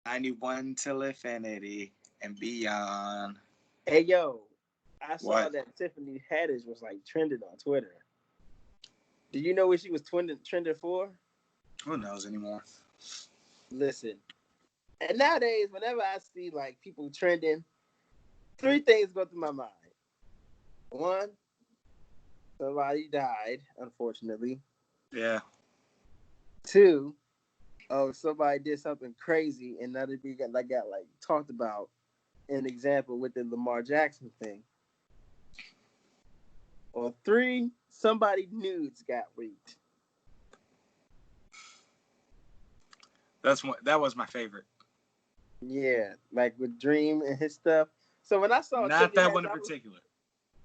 91 till infinity and beyond. Hey, yo, I saw What? that Tiffany Haddish was like trending on Twitter. Do you know what she was trending for? Who knows anymore? Listen, and nowadays, whenever I see like people trending, three things go through my mind. One, somebody died, unfortunately. Yeah. Two, oh, somebody did something crazy, and now they got like talked about. An example with the Lamar Jackson thing. Or three, somebody nudes got leaked. That was my favorite. Yeah, like with Dream and his stuff. So when I saw Not Tiffany that Haddish, one in particular.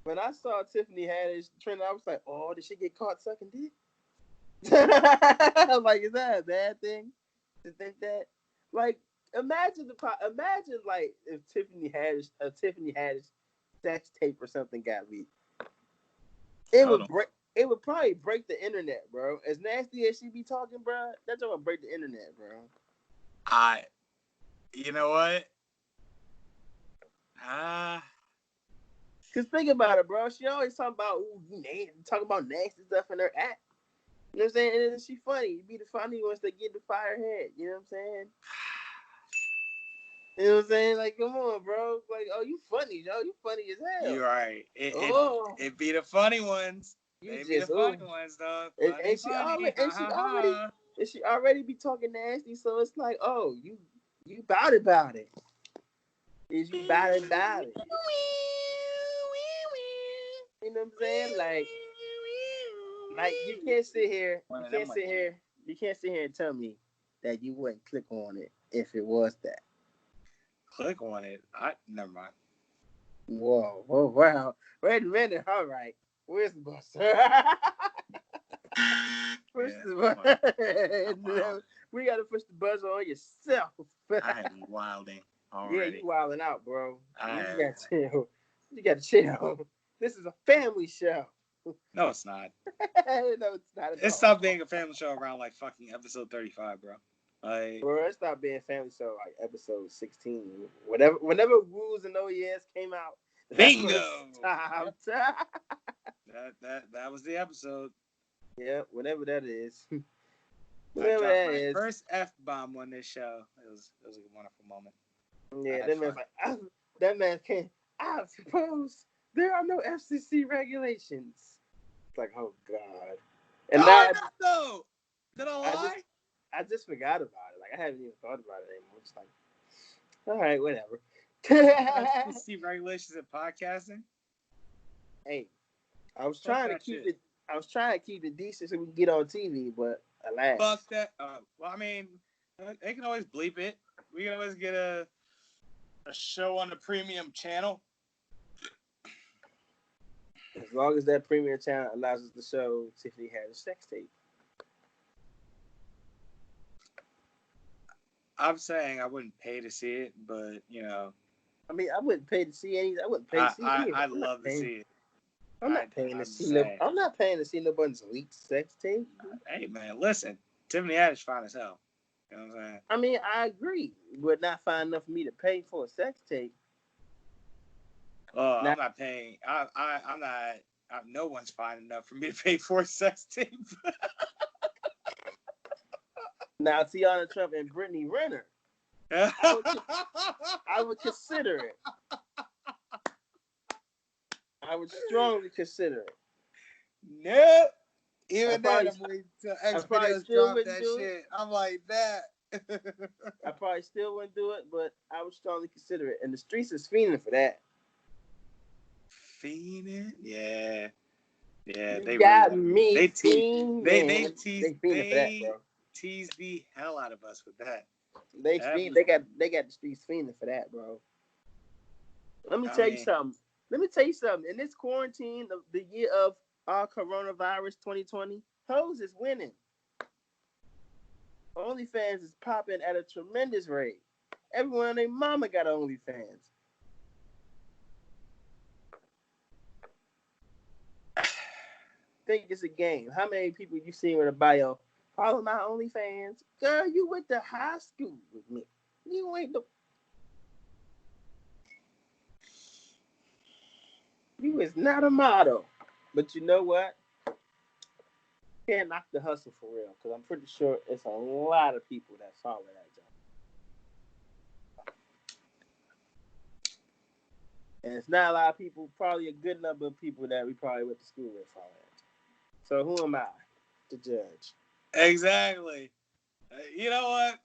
when I saw Tiffany Haddish trend, I was like, "Oh, did she get caught sucking dick?" I'm like, is that a bad thing to think that? Like, imagine like if Tiffany Haddish sex tape or something got leaked. It Hold would on. break. It would probably break the internet, bro. As nasty as she be talking, bro, that's gonna break the internet, bro. You know what? Cause think about it, bro. She always talking about nasty stuff in her act. You know what I'm saying? And then she funny. You be the funny ones that get the fire head. You know what I'm saying? You know what I'm saying? Like, come on, bro. Like, oh, you funny, yo. You funny as hell. You're right. It be the funny ones. You They be the just funny ones, though. Funny, funny. And she already be talking nasty. So it's like, oh, you bout it. Is you bout it? You know what I'm saying? Like you can't sit here and tell me that you wouldn't click on it if it was that. Click on it. Never mind. Whoa, wow. Wait a minute. All right. Where's the bus? Push the button. We gotta push the buzzer on yourself. I am wilding already. Yeah, you wilding out, bro. You gotta chill. You gotta chill. This is a family show. No, it's not. No, it's not. It stopped being a family show around like fucking episode 35, bro. Bro, it stopped being a family show like episode 16. Whenever Rules and OES came out. Bingo. That was the episode. Yeah, whatever that is. I dropped my first F-bomb on this show. It was a wonderful moment. Yeah, that man's like, that man can't. I suppose there are no FCC regulations. It's like, oh god. And no. Did I lie? I just forgot about it. Like I haven't even thought about it anymore. Just like, all right, whatever. FCC regulations in podcasting. Hey, I was trying to keep it decent so we can get on TV, but alas. Fuck that. Well, I mean, they can always bleep it. We can always get a show on the premium channel. As long as that premium channel allows us to show Tiffany had a sex tape. I'm saying I wouldn't pay to see it, but you know. I mean, I wouldn't pay to see any. I wouldn't pay to see it. I'd love to see it. I'm not paying to see no. I'm not paying to see nobody's leaked sex tape. Hey man, listen, Tiffany Haddish fine as hell. You know what I'm saying? I mean, I agree, but not fine enough for me to pay for a sex tape. I'm not paying. I'm not. No one's fine enough for me to pay for a sex tape. Now, Tiana Trump and Brittany Renner, I would consider it. I would strongly consider it. Nope. Even then, I'm waiting till X videos drop that shit. I'm like that. I probably still wouldn't do it, but I would strongly consider it. And the streets is fiending for that. Fiending? Yeah. Yeah, they got me. They fiending. They fiending for that, bro. Tease the hell out of us with that. They got the streets fiending for that, bro. Let me tell you something. In this quarantine of the year of our coronavirus 2020, hoes is winning. OnlyFans is popping at a tremendous rate. Everyone and their mama got OnlyFans. Think it's a game. How many people you seen with a bio? Follow my OnlyFans. Girl, you went to high school with me. You You ain't no. You is not a model. But you know what? Can't knock the hustle for real, because I'm pretty sure it's a lot of people that follow that job. And it's not a lot of people, probably a good number of people that we probably went to school with follow that. So who am I to judge? Exactly. You know what?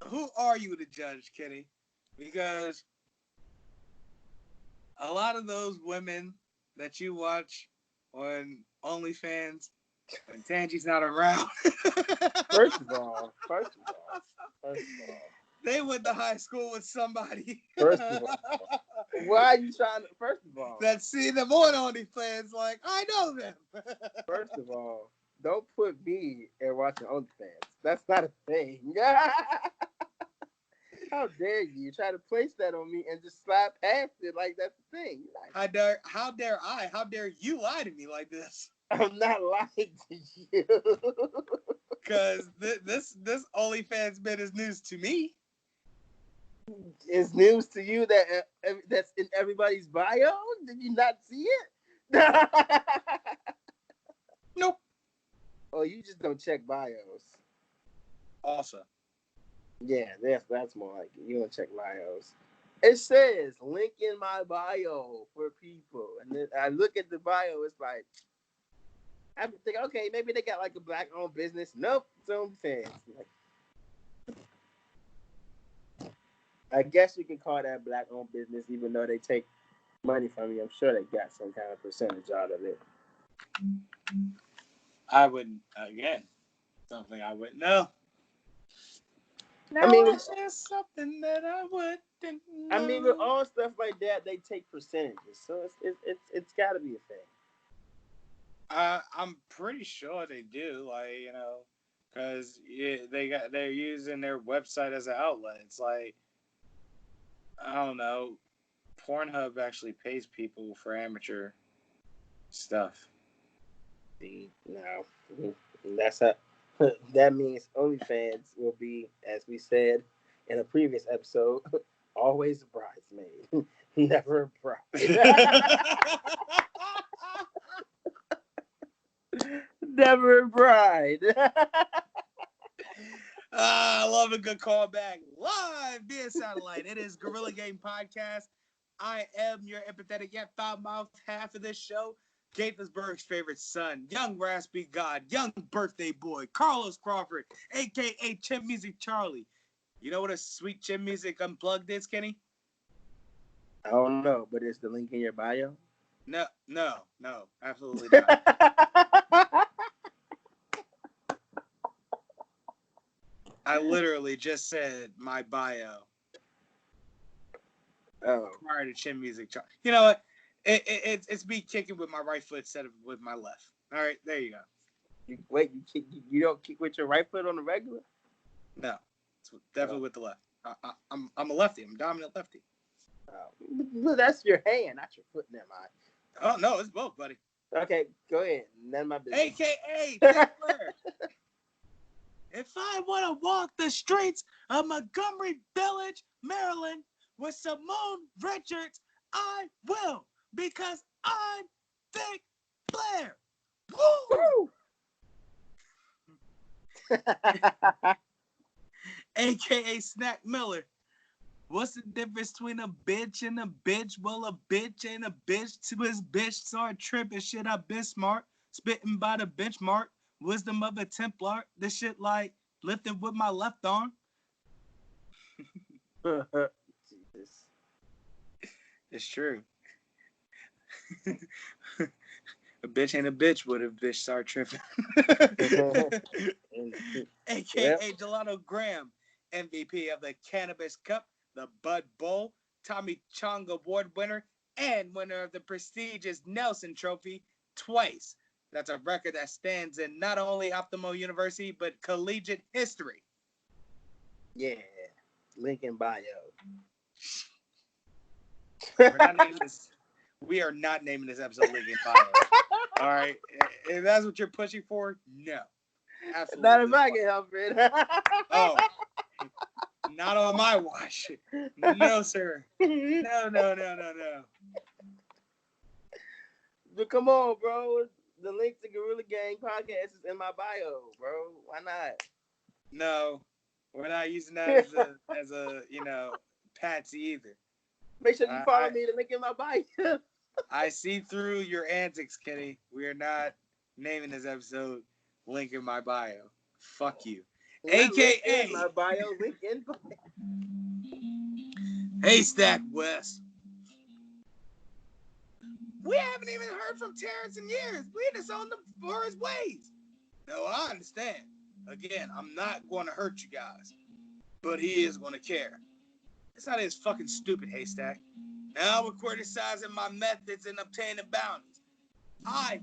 Who are you to judge, Kenny? Because a lot of those women that you watch on OnlyFans, when Tangi's not around. First of all, they went to high school with somebody. First of all, why are you trying to? First of all, that see them on OnlyFans, like I know them. First of all, don't put me and watching OnlyFans. That's not a thing. How dare you try to place that on me and just slide past it like that's the thing? How dare I? How dare you lie to me like this? I'm not lying to you. Because this OnlyFans bit is news to me. It's news to you that that's in everybody's bio? Did you not see it? Nope. Oh, you just don't check bios. Also. Yeah, that's more like it. You don't check bios. It says link in my bio for people. And then I look at the bio, it's like, I'm thinking, okay, maybe they got like a black-owned business. Nope, it's OnlyFans. I guess you can call that black-owned business, even though they take money from you. I'm sure they got some kind of percentage out of it. I wouldn't, again, something I wouldn't know. I mean, it's just something that I wouldn't know. I mean, with all stuff like that, they take percentages, so it's got to be a thing. I'm pretty sure they do, like, you know, because they're using their website as an outlet. It's like, I don't know, Pornhub actually pays people for amateur stuff. No, that's a that means OnlyFans will be, as we said in a previous episode, always a bridesmaid, never a bride. Never a bride. I love a good callback. Live via satellite. It is Gorilla Game Podcast. I am your empathetic yet foul-mouthed half of this show. Gaithersburg's favorite son, young raspy god, young birthday boy, Carlos Crawford, a.k.a. Chin Music Charlie. You know what a sweet Chin Music Unplugged is, Kenny? I don't know, but it's the link in your bio? No, absolutely not. I literally just said my bio. Oh. Prior to Chin Music Charlie. You know what? It's me kicking with my right foot instead of with my left. All right, there you go. You don't kick with your right foot on the regular? No, it's definitely with the left. I'm a lefty. I'm a dominant lefty. Well, that's your hand, not your foot. Never mind. Oh no, it's both, buddy. Okay, go ahead. None of my business. AKA Tickler. If I want to walk the streets of Montgomery Village, Maryland, with Simone Richards, I will, because I'm Big Blair. Woo! AKA Snack Miller. What's the difference between a bitch and a bitch? Well, a bitch ain't a bitch to his bitch. Sorry, tripping shit. I've been smart. Spitting by the benchmark. Wisdom of a Templar. This shit like lifting with my left arm. Jesus. It's true. A bitch ain't a bitch would if bitch start tripping. AKA Gelato Graham, MVP of the Cannabis Cup, the Bud Bowl, Tommy Chong Award winner, and winner of the prestigious Nelson Trophy twice. That's a record that stands in not only Optimal University, but collegiate history. Yeah. Link in bio. We are not naming this episode Link in Bio. All right? If that's what you're pushing for, no. Absolutely. Not if I can help it. Oh. Not on my watch. No, sir. No. But come on, bro. The link to Gorilla Gang podcast is in my bio, bro. Why not? No, we're not using that as a patsy either. Make sure you follow me. The link in my bio. I see through your antics, Kenny. We are not naming this episode "Link in My Bio." Fuck you. AKA link in my bio. Link in bio. Haystack West. We haven't even heard from Terrence in years. We just on for his ways. No, I understand. Again, I'm not going to hurt you guys, but he is going to care. It's not his fucking stupid, Haystack. Now we're criticizing my methods in obtaining bounties. I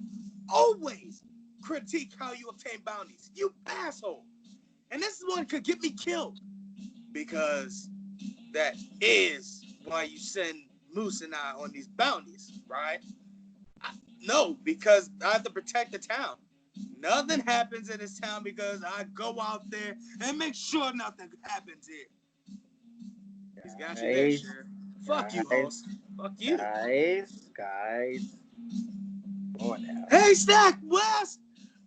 always critique how you obtain bounties, you asshole. And this one could get me killed, because that is why you send Moose and I on these bounties, right? No, because I have to protect the town. Nothing happens in this town because I go out there and make sure nothing happens here. He's got you there, Sheriff. Fuck you, host. Fuck you. Guys. Come on now. Haystack West!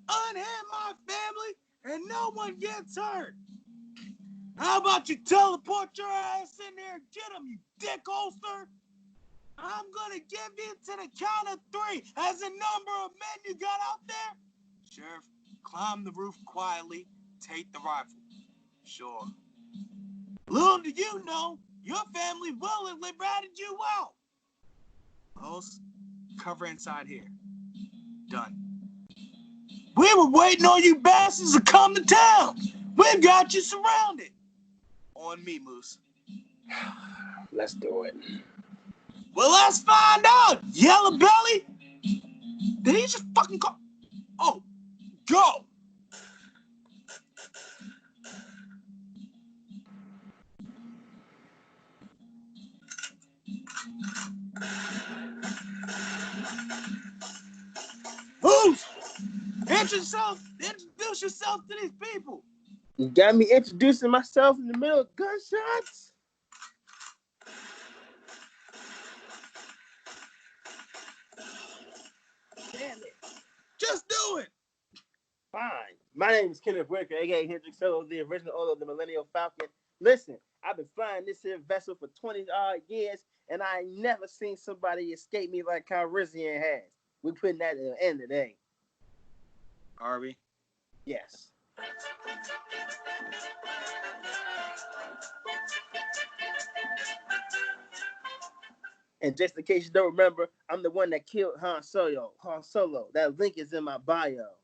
Unhand my family and no one gets hurt. How about you teleport your ass in there and get him, you dick holster? I'm gonna give you to the count of 3 as the number of men you got out there. Sheriff, climb the roof quietly, take the rifle. Sure. Little do you know, your family willingly ratted you out. Host, cover inside here. Done. We were waiting on you bastards to come to town. We've got you surrounded. On me, Moose. Let's do it. Well, let's find out, Yellow Belly. Did he just fucking call? Oh, go. Moose, introduce yourself to these people. You got me introducing myself in the middle of gunshots? Damn it. Just do it. Fine. My name is Kenneth Whitaker, a.k.a. Hendrix Solo, the original owner of the Millennial Falcon. Listen, I've been flying this here vessel for 20-odd years, and I ain't never seen somebody escape me like Calrissian has. We're putting that at the end of the day. Are we? Yes. And just in case you don't remember, I'm the one that killed Han Solo. That link is in my bio.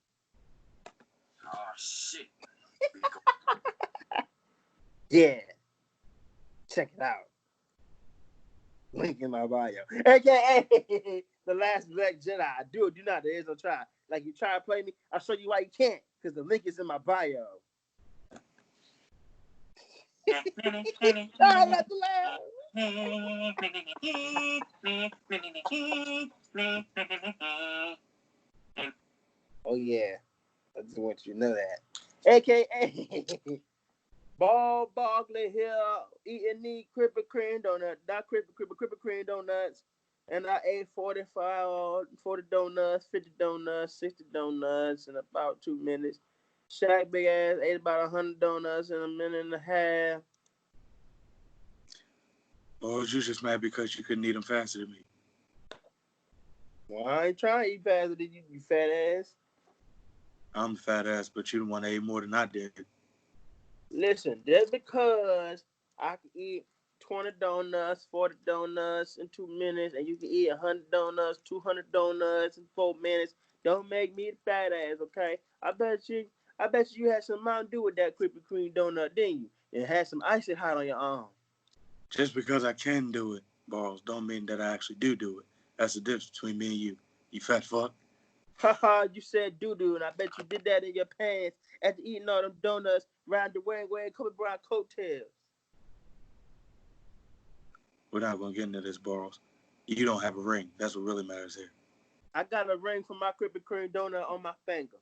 Oh, shit. Yeah. Check it out. Link in my bio. AKA the last Black Jedi. Do not. There is no try. Like, you try to play me, I'll show you why you can't. Because the link is in my bio. I like to laugh. Oh, yeah. I just want you to know that. AKA Ball Barkley here eating these Krispy Kreme donuts. Not Krispy Kreme donuts. And I ate 40 donuts, 50 donuts, 60 donuts in about 2 minutes. Shaq Big Ass ate about 100 donuts in a minute and a half. Oh, you just mad because you couldn't eat them faster than me. Well, I ain't trying to eat faster than you, you fat ass. I'm the fat ass, but you the one that ate more than I did. Listen, just because I can eat 20 donuts, 40 donuts in 2 minutes, and you can eat 100 donuts, 200 donuts in 4 minutes, don't make me the fat ass, okay? I bet you had some Mountain Dew with that Krispy Kreme donut, didn't you? And had some icy hot on your arm. Just because I can do it, Balls, don't mean that I actually do it. That's the difference between me and you fat fuck. Haha, you said doo-doo, and I bet you did that in your pants after eating all them donuts, riding the wearing Kobe Bryant coattails. We're not going to get into this, Balls. You don't have a ring. That's what really matters here. I got a ring from my Krispy Kreme donut on my finger.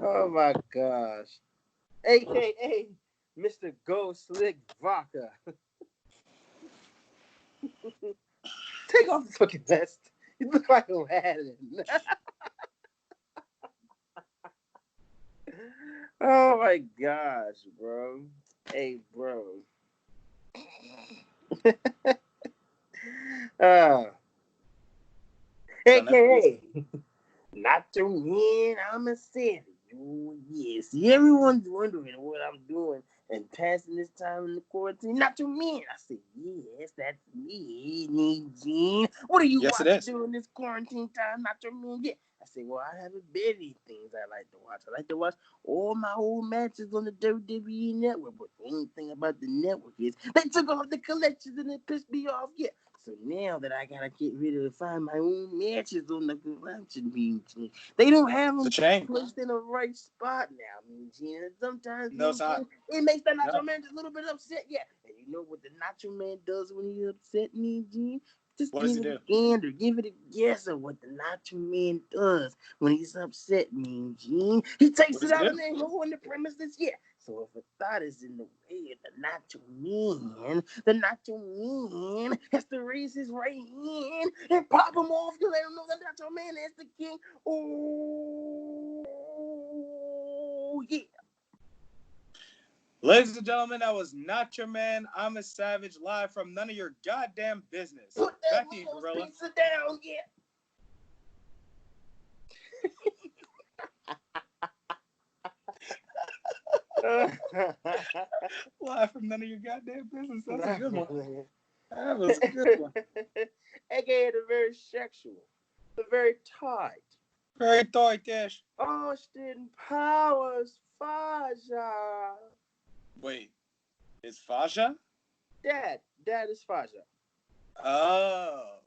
Oh my gosh. AKA Mr. Go Slick Vodka. Take off the fucking vest. You look like Aladdin. Oh my gosh, bro. Hey, bro. uh, AKA not to mean I'm a savage. Oh, yeah. See, everyone's wondering what I'm doing and passing this time in the quarantine. Not to mean. I said, yes, that's me, Gene. What are you watching during this quarantine time? Not to mean. Yeah. I said, well, I have a bevy things I like to watch. I like to watch all my old matches on the WWE network. But the only thing about the network is they took off the collections and it pissed me off. Yeah. So now that I gotta get rid of find my own matches on the collection, they don't have them placed in the right spot now. I mean, Gina, sometimes it makes that Nacho Man just a little bit upset. Yeah, and you know what the Nacho Man does when he's upset, me, Gene? Just give it a gander, give it a guess of what the Nacho Man does when he's upset, me, Gene. He takes it out of the hole in the premises. Yeah. So if a thought is in the way of the Nacho Man has to raise his right hand and pop him off to let him know the Nacho Man is the king. Oh, yeah. Ladies and gentlemen, that was Not Your Man. I'm a Savage, live from none of your goddamn business. Put that Gorilla pizza down, yeah. Live from none of your goddamn business. That's a good one. That was a good one. AKA the very sexual, the very tight. Very tight-ish. Austin Powers Faja. Wait, is Faja? Dad is Faja. Oh.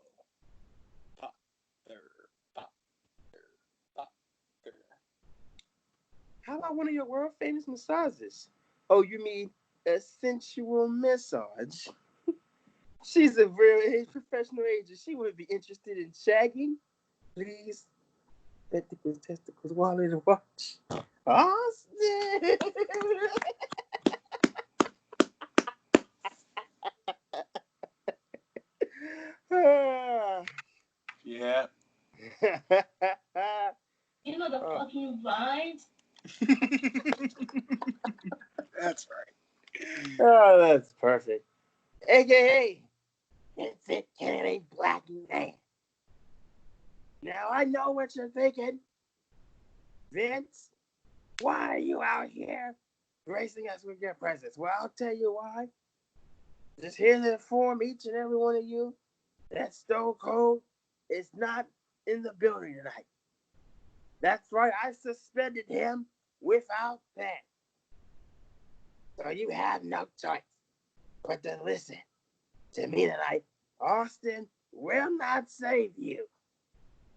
How about one of your world famous massages? Oh, you mean a sensual massage? She's a real age professional agent. She would be interested in shagging. Please. Testicles, wallet, and watch. Austin! Yeah. You know the fucking vibes. That's right. Oh, that's perfect. AKA Vincent Kennedy Black Man. Now I know what you're thinking. Vince, why are you out here gracing us with your presence? Well, I'll tell you why. Just here to inform each and every one of you that Stone Cold is not in the building tonight. That's right, I suspended him without pay. So you have no choice but to listen to me tonight. Austin will not save you.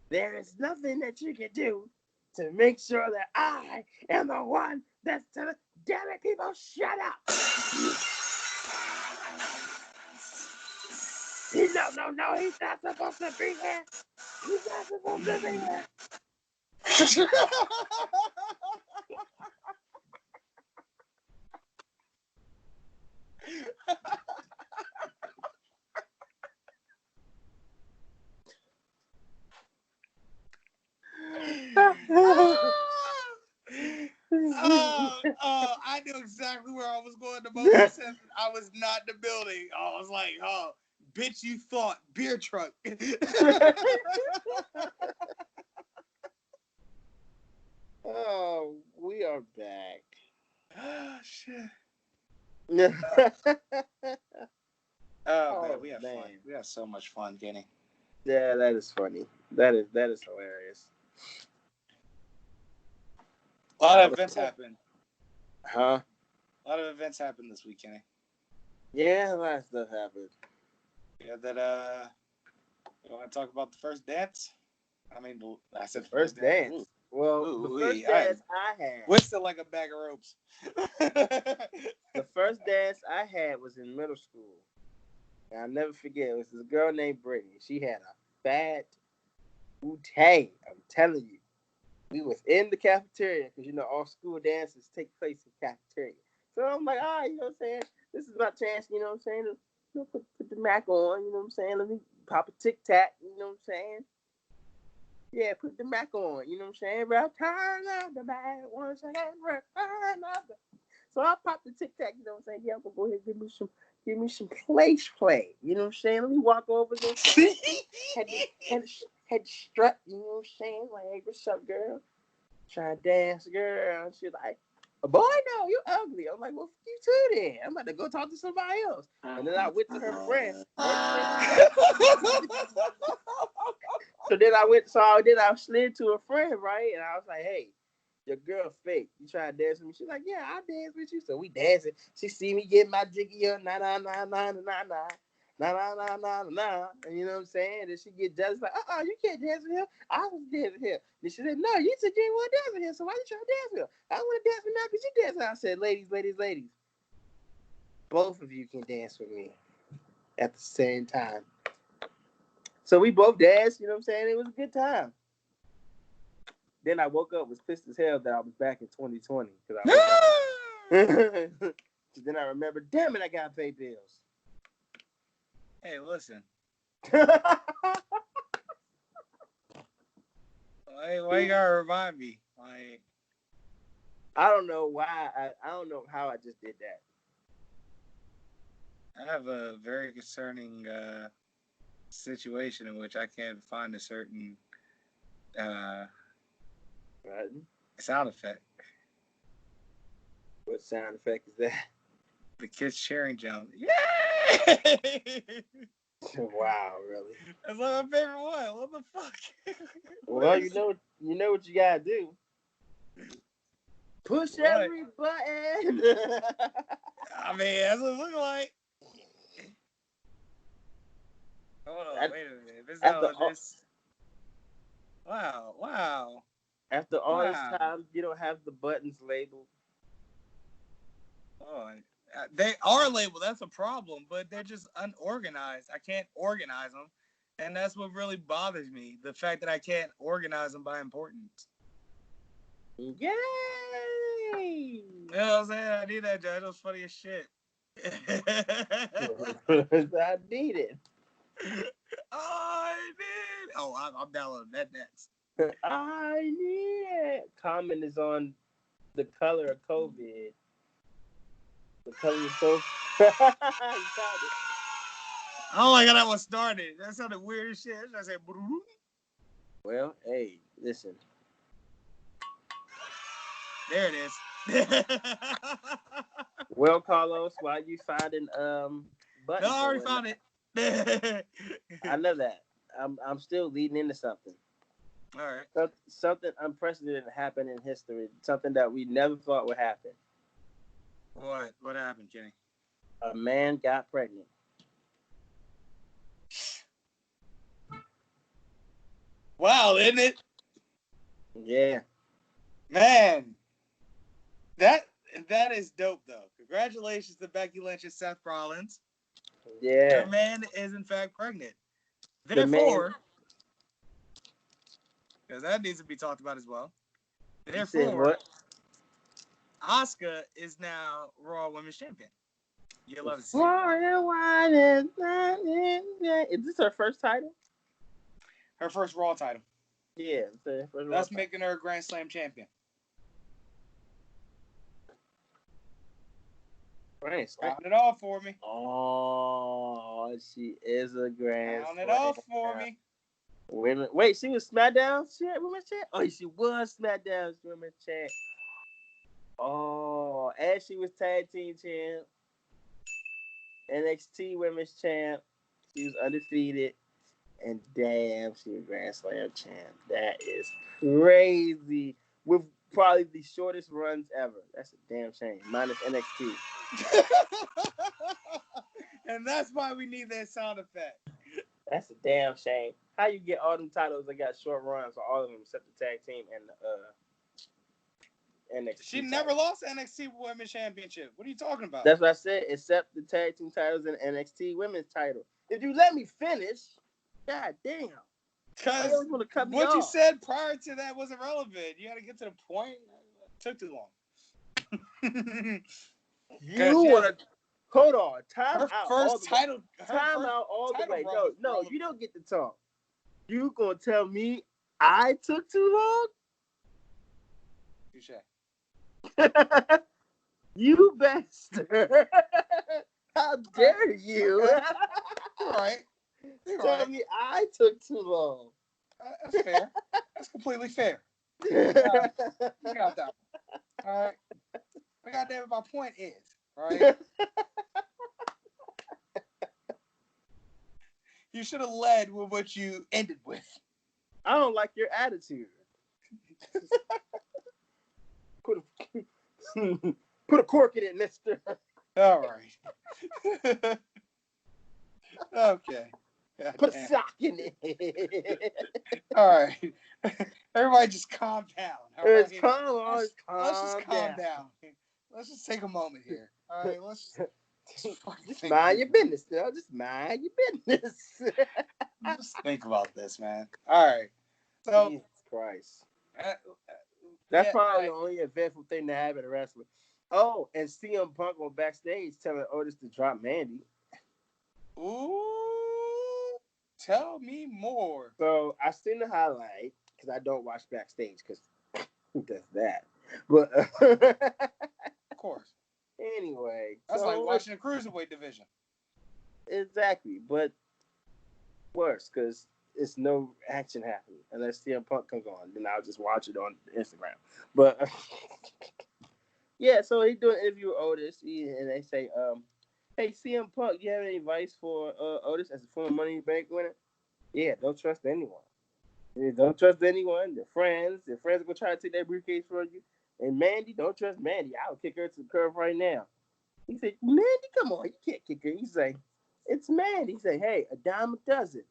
There is nothing that you can do to make sure that I am the one that's telling. Damn it, people, shut up! No, he's not supposed to be here. He's not supposed to be here. I knew exactly where I was going the moment you said I was not in the building. I was like, oh, bitch, you thought beer truck. Oh, we are back. Oh, shit. Oh, man, we have fun. We have so much fun, Kenny. Yeah, that is funny. That is hilarious. A lot of events happened. Huh? A lot of events happened this week, Kenny. Yeah, a lot of stuff happened. Yeah, that you want to talk about the first dance? I mean, I said first dance. Ooh. Well, Ooh, the first dance I had. Whistle like a bag of ropes. The first dance I had was in middle school. And I'll never forget. It was this girl named Brittany. She had a fat Wu-Tang, I'm telling you. We was in the cafeteria because, all school dances take place in the cafeteria. So I'm like, all right, you know what I'm saying? This is my chance, you know what I'm saying? To put the Mac on, you know what I'm saying? Let me pop a Tic Tac, you know what I'm saying? Yeah, put the Mac on, you know what I'm saying? Turn on the Mac once again, turn on the... So I popped the Tic Tac, you know what I'm saying? Yeah, I'm gonna go ahead and give me some play. You know what I'm saying? Let me walk over there. had to strut, you know what I'm saying? Like, hey, what's up, girl? Trying to dance, girl. And she's like, boy, no, you ugly. I'm like, well, you too then. I'm about to go talk to somebody else. And then I went to her friend. So then I slid to a friend, right? And I was like, hey, your girl fake. You try to dance with me? She's like, yeah, I'll dance with you. So we dancing. She see me get my jiggy up, nah, nah, nah, nah, nah, nah, nah. Nah, nah, nah, nah, nah. And you know what I'm saying? Then she get jealous, like, you can't dance with him. I was dancing here. Then she said, no, you said you didn't want to dance with him, so why you trying to dance with him? I want to dance with him now because you dance. I said, ladies, both of you can dance with me at the same time. So we both danced, you know what I'm saying? It was a good time. Then I woke up, was pissed as hell that I was back in 2020. Then I remember, damn it, I got to pay bills. Hey, listen. Why you gotta remind me? Like, I don't know why. I don't know how I just did that. I have a very concerning situation in which I can't find a certain sound effect. What sound effect is that? The kids cheering jump. Yay! Wow, really? That's like my favorite one. What the fuck? Well, you know what you gotta do. Push every button. I mean, that's what it looks like. Hold on, wait a minute. This. Wow. After all this time, you don't have the buttons labeled. Oh, they are labeled. That's a problem, but they're just unorganized. I can't organize them, and that's what really bothers me. The fact that I can't organize them by importance. Yay! You know what I'm saying? I need that, Joe. That was funny as shit. I need it. I need. Oh, I'm downloading that next. I need it. Comment is on the color of COVID. The color of COVID. I don't like how that one started. That sounded weird as shit. I said, well, hey, listen. There it is. Well, Carlos, while you finding buttons? No, I already found it. I know that. I'm still leading into something. All right. Something unprecedented happened in history. Something that we never thought would happen. What? What happened, Kenny? A man got pregnant. Wow, isn't it? Yeah. Man. That is dope, though. Congratulations to Becky Lynch and Seth Rollins. Yeah. Their man is, in fact, pregnant. Therefore, because that needs to be talked about as well. Therefore, Asuka is now Raw Women's Champion. You love to see it. Is this her first title? Her first Raw title. Yeah. That's making her a Grand Slam champion. Right. Count it off for me. Oh, she is a Grand Slam. Count it off for me. Wait, she was SmackDown Women's Champ? Oh, she was SmackDown Women's Champ. Oh, and she was Tag Team Champ. NXT Women's Champ. She was undefeated. And damn, she was Grand Slam Champ. That is crazy. With probably the shortest runs ever. That's a damn shame. Minus NXT. And that's why we need that sound effect. That's a damn shame. How you get all them titles that got short runs for all of them except the tag team and NXT? She never lost NXT Women's Championship. What are you talking about? That's what I said, except the tag team titles and NXT Women's title. If you let me finish, god damn. Why you Because always want to cut me what you off? said prior to that wasn't relevant. You got to get to the point. It took too long. You want to hold on? Her first title. Time out all the way. run No, was no, relevant. you don't get to talk. You gonna tell me I took too long? Touche. You bastard! How dare you? Okay. You're right. You're Tell right. me I took too long. That's fair. That's completely fair. You got that one. All right. But goddamn, my point is, all right. You should have led with what you ended with. I don't like your attitude. Put a cork in it, mister. All right. Okay. Put a sock in it. All right. Everybody just calm down. All right? Let's Let's just calm down. Let's just take a moment here. All right. Let's just mind your business, girl. Just mind your business. Just think about this, man. All right. So, Jesus Christ. uh, That's probably the only eventful thing to happen in wrestling. Oh, and CM Punk on backstage telling Otis to drop Mandy. Ooh, tell me more. So I seen the highlight because I don't watch backstage because who does that? But Of course. anyway, That's like watching a cruiserweight division. Exactly, but worse because it's no action happening unless CM Punk comes on. Then I'll just watch it on Instagram. But yeah, so he doing an interview with Otis, and they say, "Hey CM Punk, you have any advice for Otis as a former Money in the Bank winner?" Yeah, don't trust anyone. Yeah, don't trust anyone. Your friends are gonna try to take that briefcase from you. And Mandy, don't trust Mandy. I'll kick her to the curb right now. He said, Mandy, come on, you can't kick her. He say, it's Mandy. He say, hey, a dime a dozen.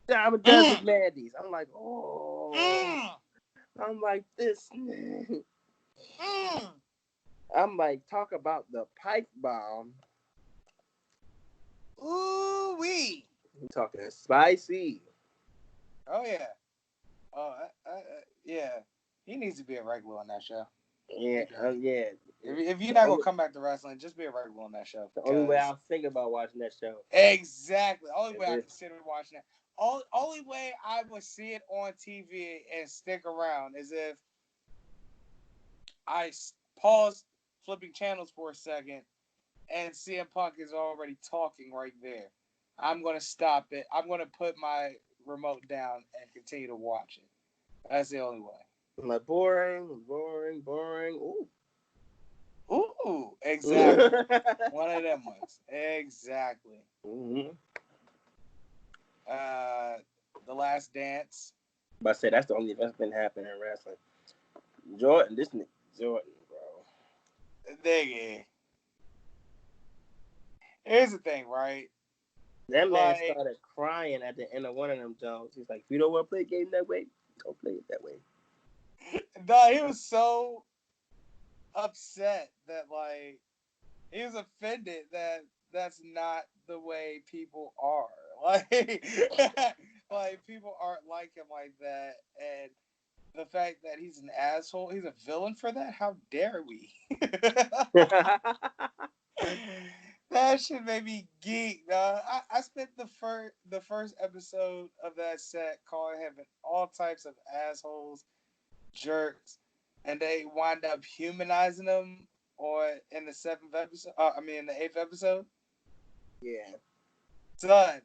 Dime a dozen Mandys. I'm like, oh. I'm like, this. I'm like, talk about the pipe bomb. Ooh wee. I'm talking spicy. Oh yeah. Oh yeah. He needs to be a regular on that show. Yeah, yeah. If you're not gonna come back to wrestling, just be a regular on that show. The only way I'll think about watching that show. Exactly. The only way I consider watching it. Only way I would see it on TV and stick around is if I pause flipping channels for a second and CM Punk is already talking right there. I'm gonna stop it. I'm gonna put my remote down and continue to watch it. That's the only way. I'm like, boring. Ooh, exactly. One of them ones. Exactly. Mm-hmm. The Last Dance. But I said that's the only event been happening in wrestling. Jordan, this nigga Jordan, bro. Nigga. Here's the thing, right? That man started crying at the end of one of them Jones. He's like, if you don't want to play a game that way, don't play it that way. No, he was so upset that like he was offended that that's not the way people are. Like like people aren't like him like that, and the fact that he's an asshole, he's a villain for that. How dare we? That shit made me geek, dog. I spent the first episode of that set calling him all types of assholes, jerks, and they wind up humanizing him in the seventh episode. In the eighth episode. Yeah, Son,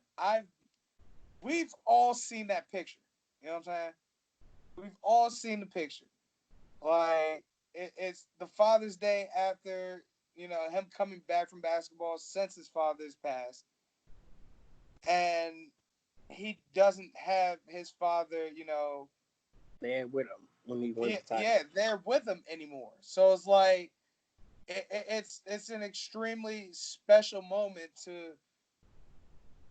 we've all seen that picture. You know what I'm saying? We've all seen the picture. Like it's the Father's Day after him coming back from basketball since his father's passed, and he doesn't have his father, there with him when he went to there with him anymore. So it's like it's an extremely special moment to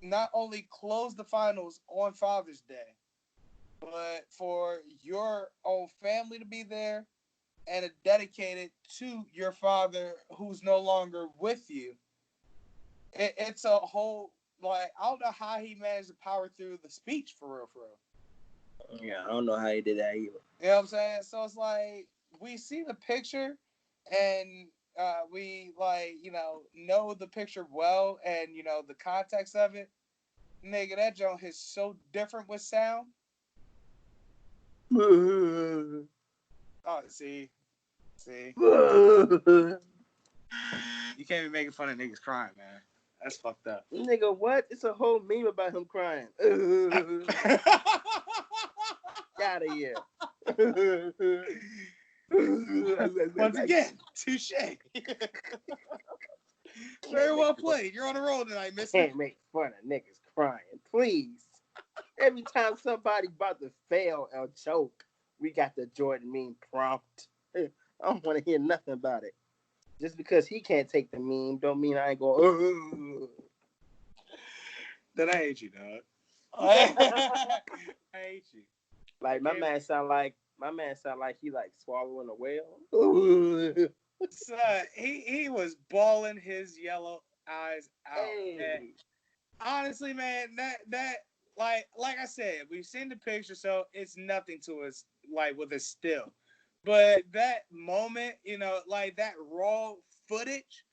not only close the finals on Father's Day, but for your own family to be there and dedicate it to your father who's no longer with you. It's a whole, like, I don't know how he managed to power through the speech for real. Yeah, I don't know how he did that either. You know what I'm saying? So it's like we see the picture and we like, know the picture well and the context of it. Nigga, that joint is so different with sound. Oh, see. You can't be making fun of niggas crying, man. That's fucked up. Nigga, what? It's a whole meme about him crying. Get out of here. Once again, touche. Very well played. You're on a roll tonight, mister. Can't make fun of niggas crying, please. Every time somebody about to fail or choke, we got the Jordan meme prompt. I don't want to hear nothing about it. Just because he can't take the meme, don't mean I ain't going. Then I hate you, dog. I hate you. Like my man sound like he like swallowing a whale. Son, he was bawling his yellow eyes out. Hey. And honestly, man, that like I said, we've seen the picture, so it's nothing to us like with a still. But that moment, like that raw footage,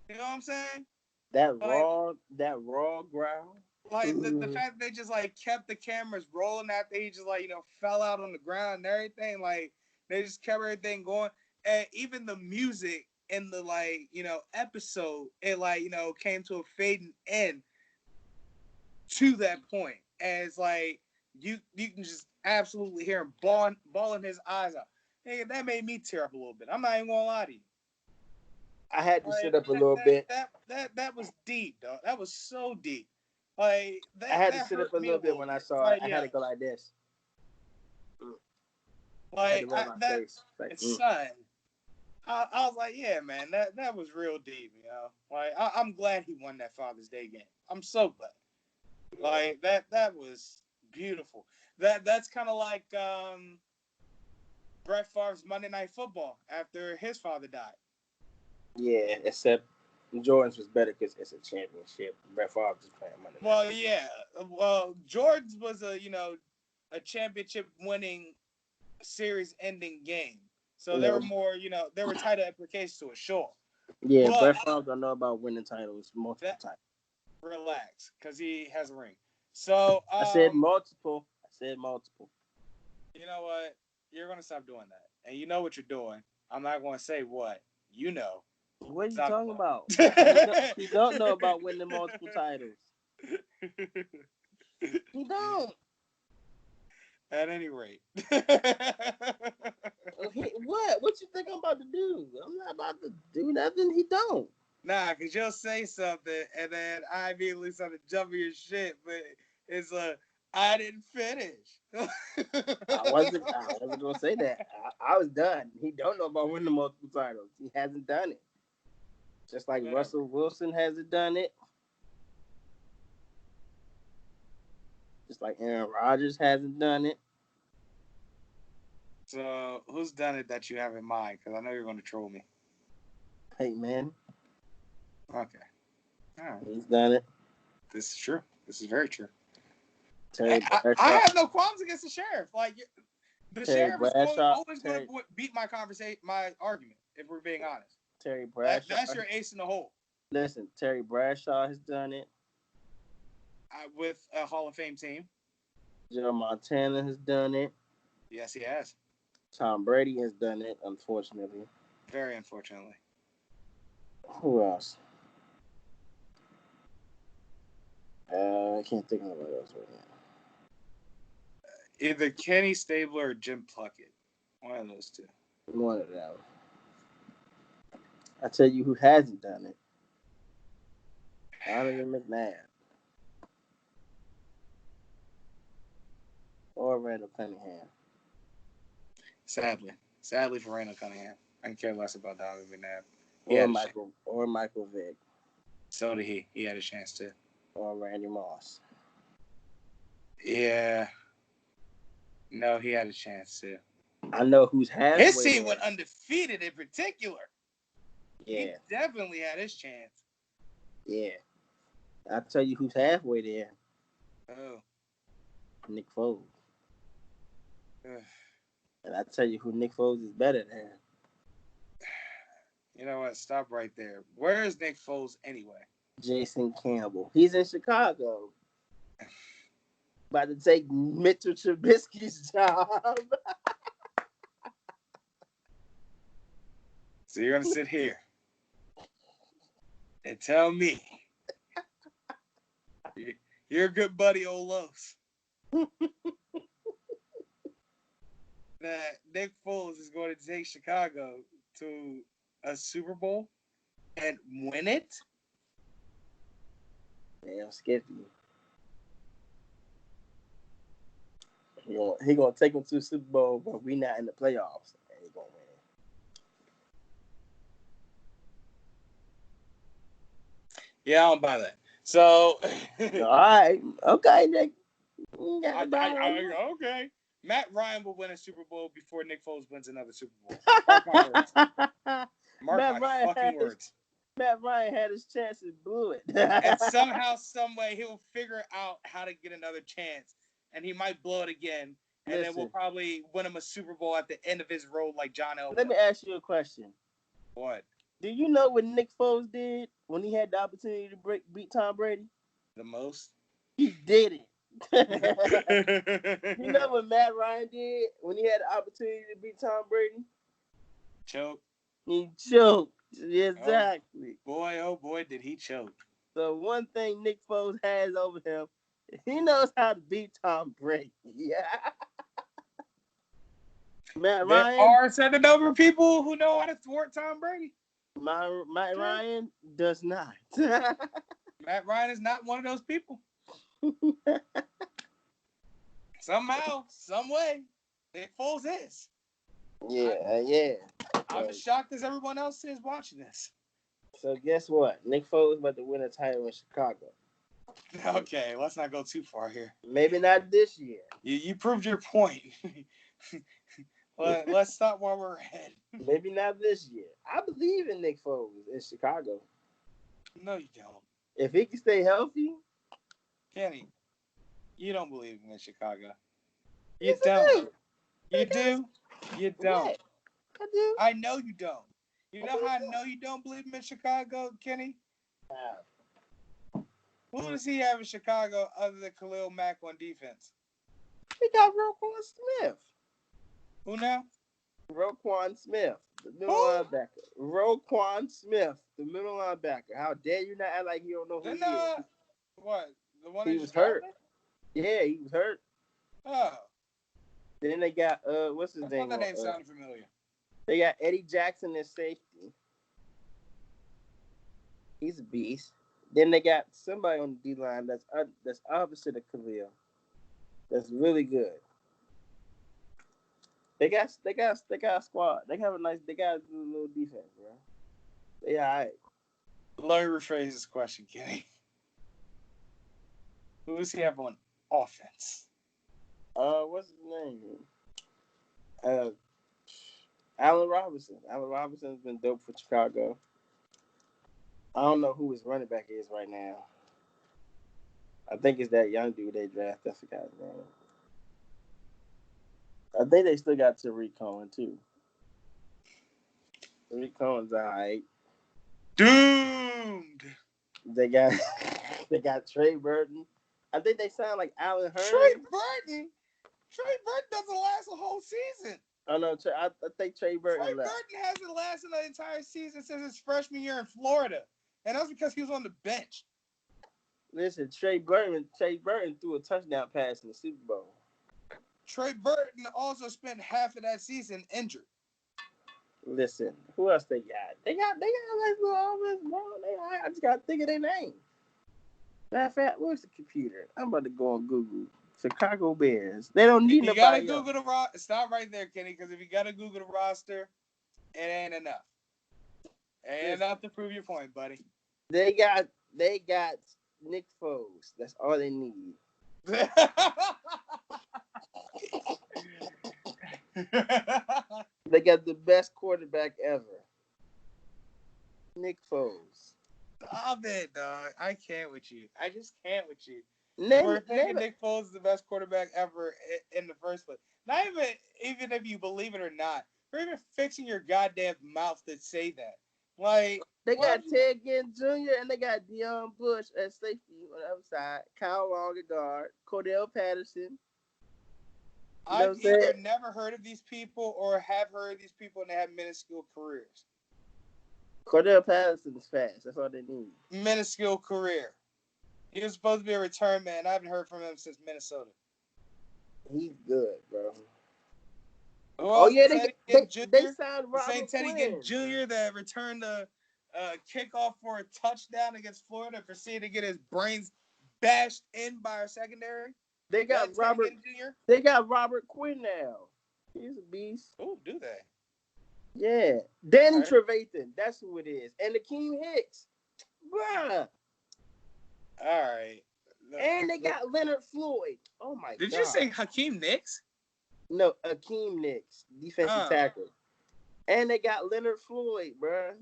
you know what I'm saying? That Like, raw growl. like the fact that they just like kept the cameras rolling after he just like fell out on the ground and everything, like they just kept everything going, and even the music in the episode, it came to a fading end to that point, as like you can just absolutely hear him bawling his eyes out. Hey, that made me tear up a little bit. I'm not even gonna lie to you. I had to sit up a little bit. That was deep, dog. That was so deep. Like that. I had that to sit hurt up a me little bit when I saw it. I had to go like this. Like that, Like, son. I was like, yeah, man, that was real deep, Like I'm glad he won that Father's Day game. I'm so glad. Like that was beautiful. That's kind of like Brett Favre's Monday Night Football after his father died. Yeah, except Jordan's was better because it's a championship. Brett Favre just playing Monday Night. Well, yeah. Well, Jordan's was a championship winning series ending game. So there were more, there were title implications to it, sure. Yeah, but Brett Favre don't know about winning titles multiple times. Relax, because he has a ring. So I said multiple. You know what? You're gonna stop doing that, and you know what you're doing. I'm not going to say what you know. What are you talking about? He don't know about winning multiple titles. He don't. At any rate. What? What you think I'm about to do? I'm not about to do nothing. He don't. Nah, because you'll say something, and then I immediately start to jump in your shit, but it's I didn't finish. I wasn't gonna say that. I was done. He don't know about winning multiple titles. He hasn't done it. Just like Russell Wilson hasn't done it. Just like Aaron Rodgers hasn't done it. So, who's done it that you have in mind? Because I know you're going to troll me. Peyton Manning. Okay. All right. He's done it. This is true. This is very true. I have no qualms against the sheriff. Like, the sheriff is always going to beat my argument, if we're being honest. Terry Bradshaw. That's your ace in the hole. Listen, Terry Bradshaw has done it. With a Hall of Fame team. Joe Montana has done it. Yes, he has. Tom Brady has done it, unfortunately. Very unfortunately. Who else? I can't think of anybody else right now. Either Kenny Stabler or Jim Plunkett. One of those two. One of them. I tell you who hasn't done it. Donovan McNabb. Or Randall Cunningham. Sadly for Randall Cunningham. I can care less about Donovan McNabb. Or Michael Vick. So did he. He had a chance to. Or Randy Moss. Yeah. No, he had a chance to. I know who's halfway. His team went undefeated in particular. Yeah. He definitely had his chance. Yeah. I'll tell you who's halfway there. Oh. Nick Foles. And I tell you who Nick Foles is better than. You know what? Stop right there. Where is Nick Foles anyway? Jason Campbell. He's in Chicago. About to take Mitchell Trubisky's job. So you're gonna sit here and tell me you're a good buddy, old Los, that Nick Foles is going to take Chicago to a Super Bowl and win it? Damn, Skippy. He gonna take him to the Super Bowl, but we not in the playoffs. And he gonna win. Yeah, I don't buy that. So, All right, okay, Nick. Okay. Matt Ryan will win a Super Bowl before Nick Foles wins another Super Bowl. Mark my words. Mark my fucking words. Matt Ryan had his chance and blew it. And somehow, some way, he'll figure out how to get another chance, and he might blow it again. And then we'll probably win him a Super Bowl at the end of his road, like John Elway. Let me ask you a question. What? Do you know what Nick Foles did when he had the opportunity to beat Tom Brady? The most? He did it. You know what Matt Ryan did when he had the opportunity to beat Tom Brady? Choke. He choked. Exactly. Oh boy, did he choke. So one thing Nick Foles has over him, he knows how to beat Tom Brady. Yeah. Matt Ryan. There are certain number of people who know how to thwart Tom Brady. Matt Ryan does not. Matt Ryan is not one of those people. Somehow, some way, Nick Foles is. Yeah. I'm as shocked as everyone else is watching this. So guess what? Nick Foles about to win a title in Chicago. Okay, let's not go too far here. Maybe not this year. You proved your point. Let's stop while we're ahead. Maybe not this year. I believe in Nick Foles in Chicago. No, you don't. If he can stay healthy. Kenny, you don't believe in Chicago. You Yes, don't. You do? You don't. What? I do. I know you don't. You know how I know you don't believe in Chicago, Kenny? Who does he have in Chicago other than Khalil Mack on defense? We got Roquan Smith. Who now? Roquan Smith, the middle linebacker. Roquan Smith, the middle linebacker. How dare you not act like you don't know who he is? What? The one he was hurt. Yeah, he was hurt. Oh. Then they got what's his name? That name sounded familiar. They got Eddie Jackson as safety. He's a beast. Then they got somebody on the D line that's opposite of Khalil. That's really good. They got a squad. They got a little defense, bro. They all right. Let me rephrase this question, Kenny. Who does he have on offense? What's his name? Allen Robinson. Allen Robinson's been dope for Chicago. I don't know who his running back is right now. I think it's that young dude they drafted. I forgot his name. I think they still got Tariq Cohen too. Tariq Cohen's all right. Doomed. They got Trey Burton. I think they sound like Allen Hurns. Trey Burton doesn't last a whole season. Oh no, I think Trey Burton. Trey Burton hasn't lasted an entire season since his freshman year in Florida, and that's because he was on the bench. Listen, Trey Burton threw a touchdown pass in the Super Bowl. Trey Burton also spent half of that season injured. Listen, who else they got? They got like little offense, bro. I just gotta think of their name. Matter of fact, where's the computer? I'm about to go on Google. Chicago Bears. They don't need nobody. You gotta Google the roster. Stop right there, Kenny, because if you gotta Google the roster, it ain't enough. Ain't enough to prove your point, buddy. They got Nick Foles. That's all they need. They got the best quarterback ever. Nick Foles. Stop it, dog. I can't with you. I just can't with you. Name, We're thinking name, Nick Foles is the best quarterback ever in the first place. Not even if you believe it or not. Or even fixing your goddamn mouth to say that. Like, they what? got Ted Ginn Jr. and they got Deion Bush at safety on the other side. Kyle Long at guard. Cordell Patterson. You know what I've I'm either saying? never heard of these people or have heard of these people and they have minuscule careers. Cordell Patterson is fast. That's all they need. Minuscule career. He was supposed to be a return man. I haven't heard from him since Minnesota. He's good, bro. Who Oh else? yeah, Teddy they Ginn Jr. signed The same Robert Teddy Ginn Quinn. Jr. that returned a kickoff for a touchdown against Florida and proceeded to get his brains bashed in by our secondary. They got That Teddy Robert. Ginn Jr. They got Robert Quinn now. He's a beast. Oh, do they? Yeah, Danny Right. Trevathan. That's who it is. And Akeem Hicks, bruh. All right. And they got Leonard Floyd. Oh my Did god. you say Hakeem Nicks? No, Akeem Nicks, defensive tackle. And they got Leonard Floyd, bruh.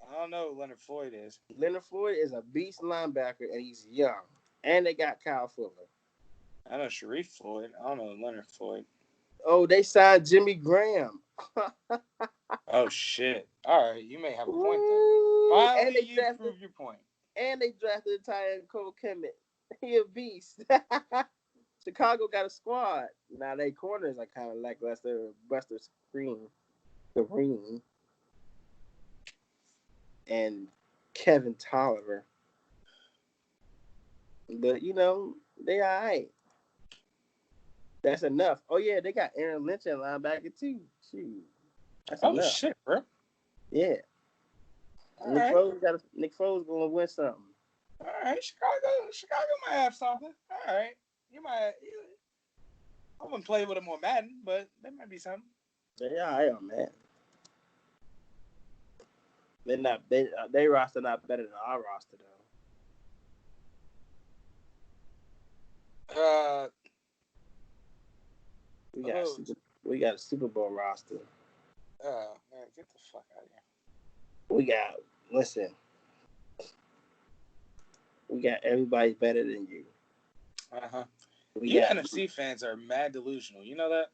I don't know who Leonard Floyd is. Leonard Floyd is a beast linebacker, and he's young. And they got Kyle Fuller. I know Sharif Floyd. I don't know Leonard Floyd. Oh, they signed Jimmy Graham. Oh, shit. All right. You may have a point then. Ooh, Finally, you prove your point. And they drafted the tight end Cole Kemet. He a beast. Chicago got a squad. Now they corners are kind of lackluster. Buster Screen, and Kevin Tolliver. But you know they all right. That's enough. Oh yeah, they got Aaron Lynch at linebacker too. Shoot, that's enough. Shit, bro. Yeah. Nick Foles gonna win something. All right, Chicago might have something. All right, I wouldn't play with them more Madden, but there might be something. They all right on that. They're not. They roster not better than our roster though. We got a Super Bowl roster. Oh man, get the fuck out of here. We got everybody better than you. You NFC fans are mad delusional. You know that?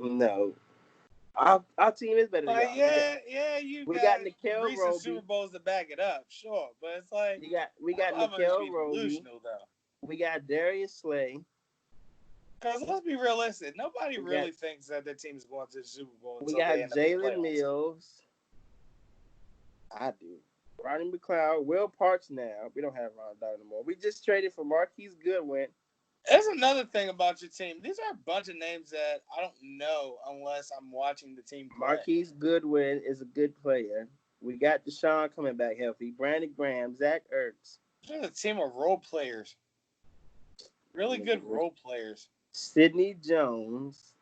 No. Our team is better than y'all. We got recent Roby. Super Bowls to back it up, sure, but it's like we got Nikhil Roby. Delusional though. We got Darius Slay. Because let's be realistic, nobody really thinks that their team is going to the Super Bowl. We got Jalen Mills. I do. Ronnie McLeod, Will Parks now. We don't have Ron Dyer anymore. We just traded for Marquise Goodwin. That's another thing about your team. These are a bunch of names that I don't know unless I'm watching the team play. Marquise Goodwin is a good player. We got Deshaun coming back healthy. Brandon Graham, Zach Ertz. This is a team of role players. Really good role players. Sidney Jones.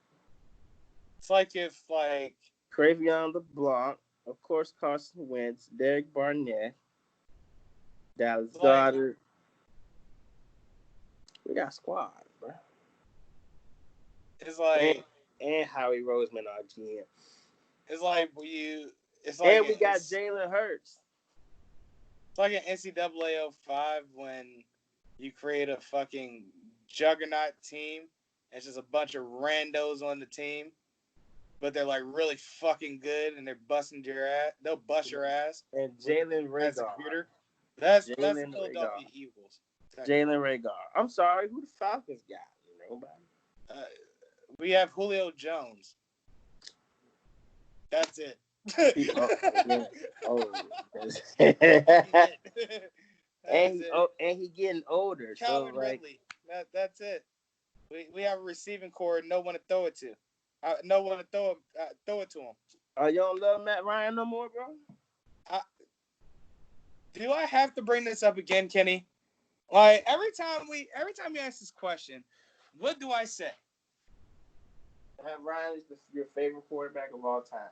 It's like if Cravion LeBlanc. Of course, Carson Wentz, Derek Barnett, Dallas Goedert. We got a squad, bro. It's like and Howie Roseman, our GM. It's like we got Jalen Hurts. It's like an NCAA 05 when you create a fucking juggernaut team. It's just a bunch of randos on the team. But they're like really fucking good, and they're busting your ass. They'll bust your ass. And Jalen Reagor. That's the Philadelphia Eagles. Jalen Reagor. I'm sorry, who the Falcons got? Nobody. We have Julio Jones. That's it. And he getting older. Calvin Ridley. That's it. We have a receiving core and no one to throw it to. No one to throw it to him. You don't love Matt Ryan no more, bro? Do I have to bring this up again, Kenny? Like every time you ask this question, what do I say? Matt Ryan is your favorite quarterback of all time.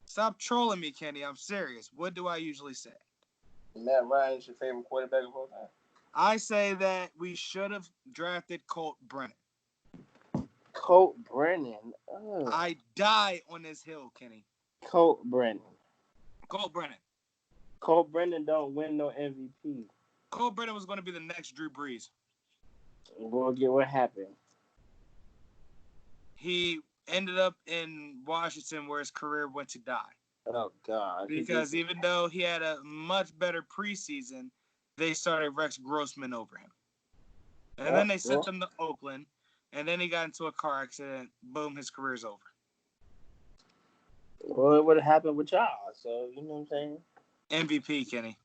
Stop trolling me, Kenny. I'm serious. What do I usually say? Matt Ryan is your favorite quarterback of all time. I say that we should have drafted Colt Brennan. Colt Brennan. Oh. I die on this hill, Kenny. Colt Brennan. Colt Brennan don't win no MVP. Colt Brennan was going to be the next Drew Brees. We'll get what happened. He ended up in Washington where his career went to die. Oh God! Because even though he had a much better preseason, they started Rex Grossman over him. And then they sent him to Oakland, and then he got into a car accident. Boom, his career's over. Well, it would have happened with y'all, so you know what I'm saying? MVP, Kenny.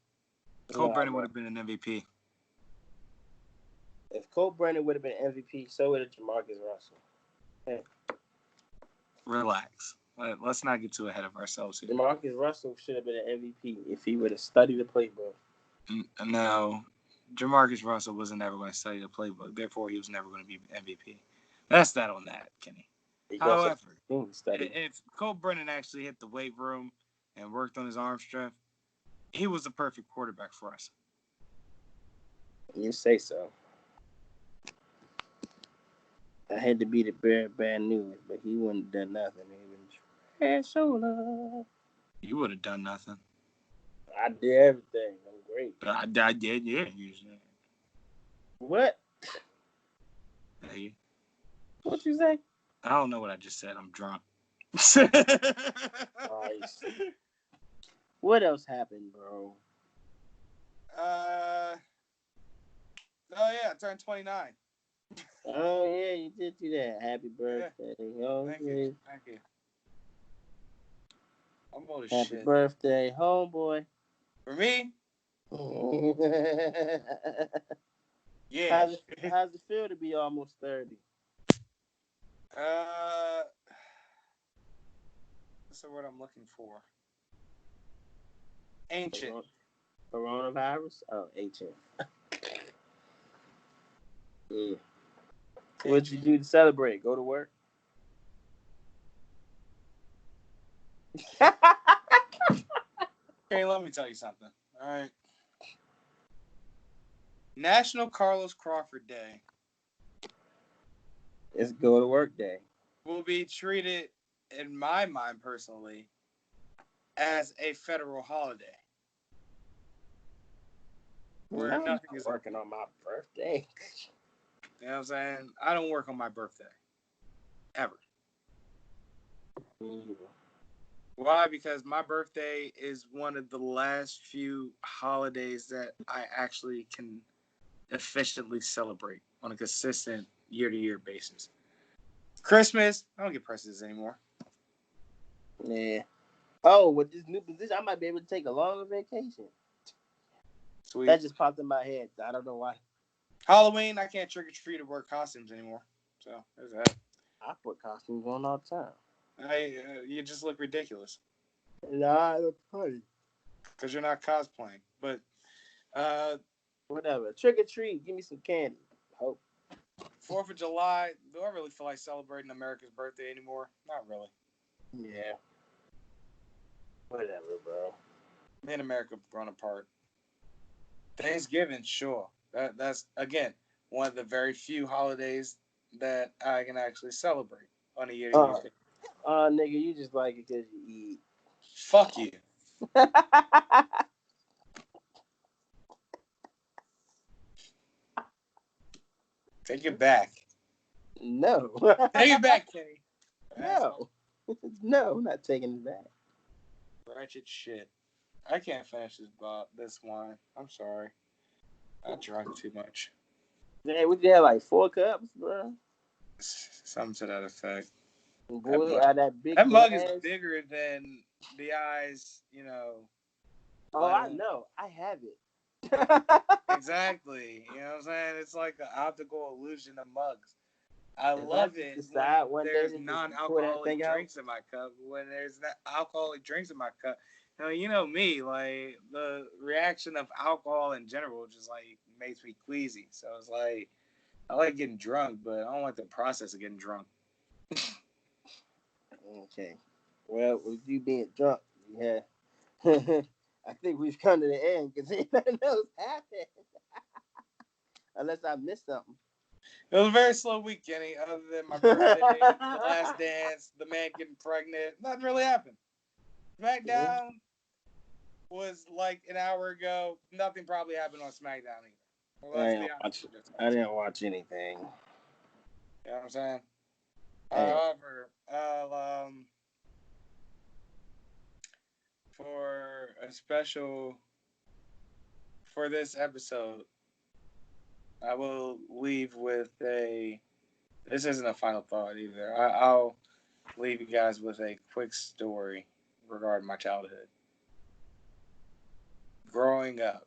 Cole Brennan would have been an MVP. If Cole Brennan would have been MVP, so would have Jamarcus Russell. Hey. Relax. Let's not get too ahead of ourselves here. Jamarcus Russell should have been an MVP if he would have studied the playbook. No, Jamarcus Russell wasn't ever going to study the playbook. Therefore, he was never going to be MVP. That's that on that, Kenny. However, if Cole Brennan actually hit the weight room and worked on his arm strength, he was the perfect quarterback for us. You say so. I had to be the bad news, but he wouldn't have done nothing. He was You would have done nothing. I did everything. I'm great. I did, yeah. What? Hey. What you say? I don't know what I just said. I'm drunk. Nice. What else happened, bro? Oh yeah, I turned 29. Oh yeah, you did do that. Happy birthday! Yeah. Oh, Thank you. I'm old as Happy shit. birthday, homeboy. For me? Yeah. How's it feel to be almost 30? What's the word I'm looking for? Ancient. Coronavirus? Oh, ancient. What'd you do to celebrate? Go to work? Okay, let me tell you something. All right. National Carlos Crawford Day. It's go to work day. Will be treated, in my mind personally, as a federal holiday. Where nothing is working on my birthday. You know what I'm saying? I don't work on my birthday. Ever. Mm-hmm. Why? Because my birthday is one of the last few holidays that I actually can efficiently celebrate on a consistent year-to-year basis. Christmas, I don't get presents anymore. Yeah. Oh, with this new position, I might be able to take a longer vacation. Sweet. That just popped in my head. I don't know why. Halloween, I can't trick or treat or wear costumes anymore. So there's that. I put costumes on all the time. You just look ridiculous. Nah, I look funny. Because you're not cosplaying. But, whatever. Trick or treat. Give me some candy. Hope. 4th of July. Do I really feel like celebrating America's birthday anymore? Not really. Yeah. Whatever, bro. Me and America have grown apart. Thanksgiving, sure. That's, again, one of the very few holidays that I can actually celebrate on a year-to-year basis. Nigga, you just like it because you eat. Fuck you. Take it back. No. Take it back, Kenny. No. No, I'm not taking it back. Wretched shit. I can't finish this wine. I'm sorry. I drank too much. Yeah, what you have, like 4 cups, bro? Something to that effect. Boy, that mug is bigger than the eyes, you know. Oh, I know. I have it. Exactly. You know what I'm saying? It's like an optical illusion of mugs. I love it when there's non-alcoholic drinks in my cup. When there's alcoholic drinks in my cup, you know me, like the reaction of alcohol in general just like makes me queasy. So it's like I like getting drunk, but I don't like the process of getting drunk. Okay. Well, with you being drunk, yeah. I think we've come to the end because nothing else happened. Unless I missed something. It was a very slow week, Kenny. Other than my birthday, the last dance, the man getting pregnant, nothing really happened. SmackDown was like an hour ago. Nothing probably happened on SmackDown either. Well, let's be honest. I didn't watch anything. You know what I'm saying? Hey. However, for a special for this episode, I will leave with a. This isn't a final thought either. I'll leave you guys with a quick story regarding my childhood. Growing up,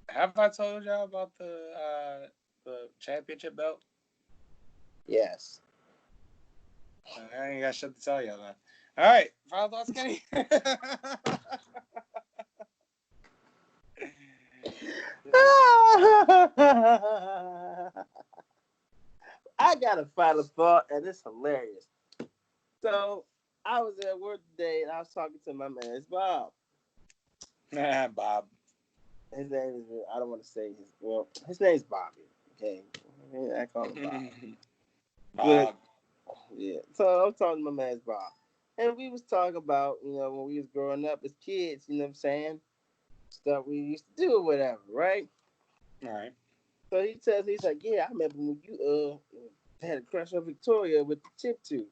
have I told y'all about the championship belt? Yes. I ain't got shit to tell y'all then. All right, final thoughts, Kenny. I got a final thought, and it's hilarious. So I was at work today, and I was talking to my man. It's Bob. Nah, Bob. His name is. I don't want to say his. Well, his name's Bobby. Okay, I call him Bob. Bob. But, yeah. So I'm talking to my man's Bob, and we was talking about when we was growing up as kids. You know what I'm saying? Stuff we used to do or whatever, right? All right. So he's like, yeah, I remember when you had a crush on Victoria with the chip tooth.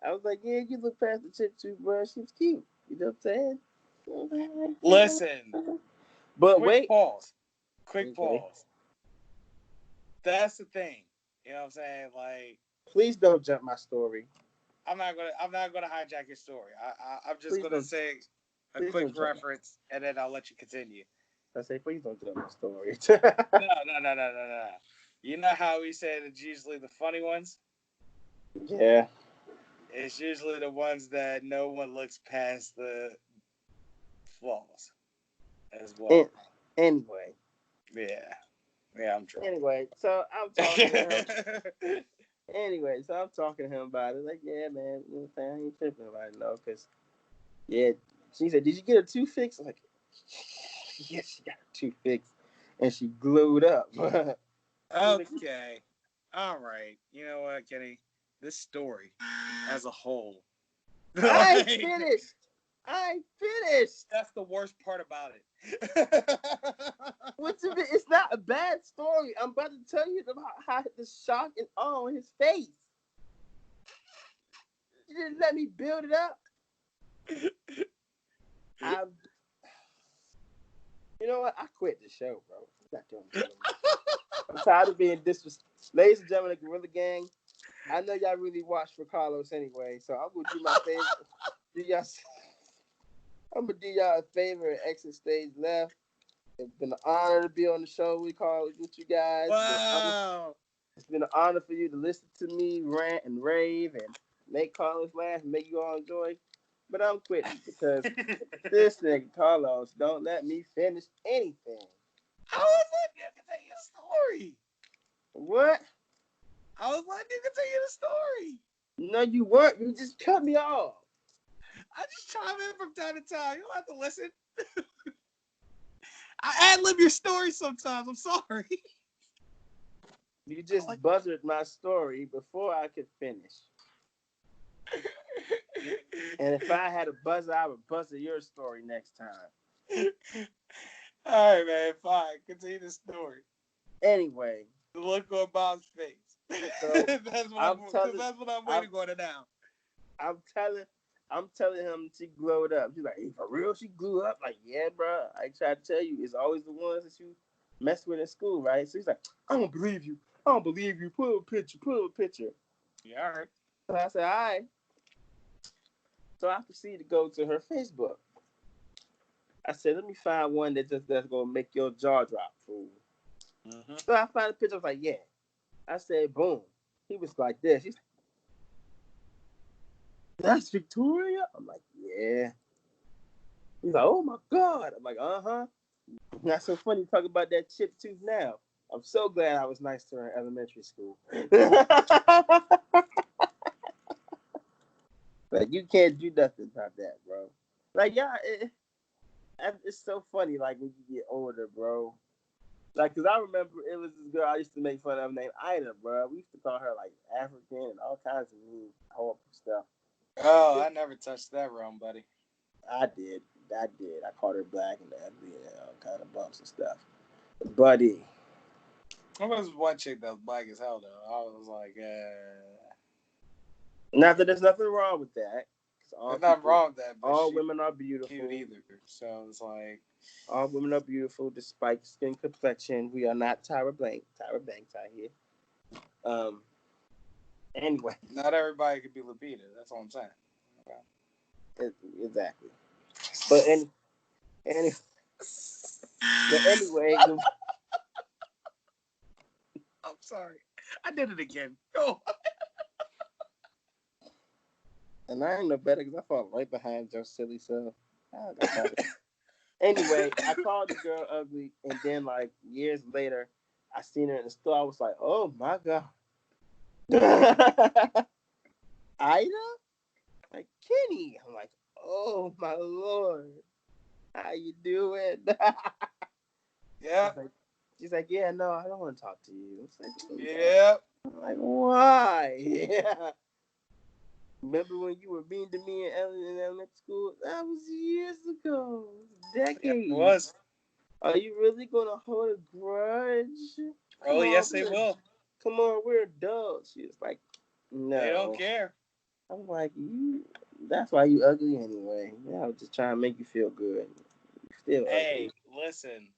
I was like, yeah, you look past the chip tooth, bro. She was cute. You know what I'm saying? Listen. But Quick wait. pause. Quick Okay. pause. That's the thing. You know what I'm saying? Like, Please don't jump my story. I'm not gonna hijack your story. I'm just Please gonna don't. say a Please quick don't jump. reference, and then I'll let you continue. I say, please don't jump my story. No. You know how we said it's usually the funny ones? Yeah. It's usually the ones that no one looks past the flaws as well. Anyway. Yeah, I'm drunk. Anyway, so I'm talking to him. Anyway, so I'm talking to him about it. Like, yeah, man, you know what I'm saying? I ain't tripping about it, no, because, yeah, she said, did you get her tooth fixed? I'm like, yes, she got her tooth fixed. And she glued up. Okay. All right. You know what, Kenny? This story as a whole. I ain't finished. That's the worst part about it. What's it? It's not a bad story. I'm about to tell you about how the shock and awe on his face. You didn't let me build it up. You know what? I quit the show, bro. I'm not doing this anymore. I'm tired of being disrespectful. Ladies and gentlemen, the Gorilla Gang, I know y'all really watch for Carlos anyway, so I'm going to do my favorite. I'm going to do y'all a favor and exit stage left. It's been an honor to be on the show with you guys. Wow. It's been an honor for you to listen to me rant and rave and make Carlos laugh and make you all enjoy. But I'm quitting because this nigga Carlos don't let me finish anything. I was letting you continue the story. What? I was letting you continue the story. No, you weren't. You just cut me off. I just chime in from time to time. You don't have to listen. I ad-lib your story sometimes. I'm sorry. You just buzzed my story before I could finish. And if I had a buzzer, I would buzzer your story next time. All right, man. Fine. Continue the story. Anyway. The look on Bob's face. So that's what I'm waiting on now. I'm telling him she glowed up. She's like, hey, for real? She glue up? Like, yeah, bro. I try to tell you, it's always the ones that you mess with in school, right? So he's like, I don't believe you. Put up a picture. Yeah, all right. So I said, all right. So I proceeded to go to her Facebook. I said, let me find one that's going to make your jaw drop, fool. Mm-hmm. So I found a picture. I was like, yeah. I said, boom. He was like this. He's like, that's Victoria? I'm like, yeah. He's like, oh my God. I'm like, uh-huh. Not so funny talk about that chip tooth now. I'm so glad I was nice to her in elementary school. Like, you can't do nothing about that, bro. Like, yeah, it's so funny, like, when you get older, bro. Like, because I remember it was this girl I used to make fun of named Ida, bro. We used to call her, like, African and all kinds of mean, horrible stuff. Oh, I never touched that realm, buddy. I did. I called her black and ugly and all kind of bumps and stuff. buddy. There was one chick that was black as hell, though. I was like, Not that there's nothing wrong with that. there's nothing wrong with that, but all women are beautiful. Cute either. So it's like, all women are beautiful despite skin complexion. We are not Tyra Banks out here. Anyway, not everybody could be Lupita. That's all I'm saying. Okay. Exactly. But anyway, I'm sorry. I did it again. Go. And I ain't no better because I fall right behind your silly self. Anyway, I called the girl ugly, and then like years later, I seen her in the store. I was like, "Oh my god, Ida, like Kenny." I'm like, "Oh my lord, how you doing?" Yeah. She's like, "Yeah, no, I don't want to talk to you." Like, yeah. I'm like, why? Yeah. Remember when you were mean to me in elementary school? That was years ago. Decades. Yeah, it was. Are you really gonna hold a grudge? Oh, yes, they will. Come on, we're adults. She's like, no. They don't care. I'm like, you. That's why you ugly anyway. Yeah, I was just trying to make you feel good. You still ugly. Listen.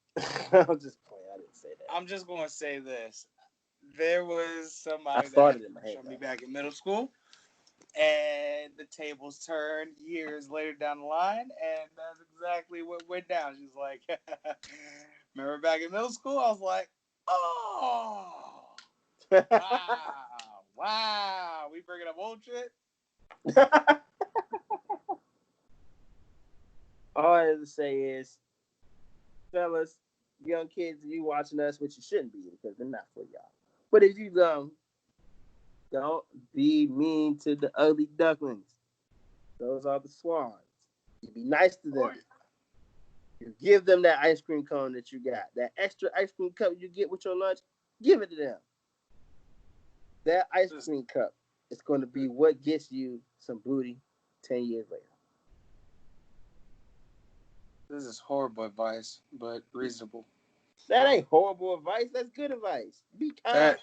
I'm just playing. I didn't say that. I'm just gonna say this. There was somebody that showed me back in middle school, and the tables turned years later down the line, and that's exactly what went down. She's like, remember back in middle school? I was like, oh, wow, we bringing up old shit? All I have to say is, fellas, young kids, if you watching us, which you shouldn't be because they're not for y'all. But if you don't be mean to the ugly ducklings. Those are the swans. You be nice to them. You give them that ice cream cone that you got. That extra ice cream cup you get with your lunch, give it to them. That ice cream cup is going to be what gets you some booty 10 years later. This is horrible advice, but reasonable. That ain't horrible advice. That's good advice. Be kind.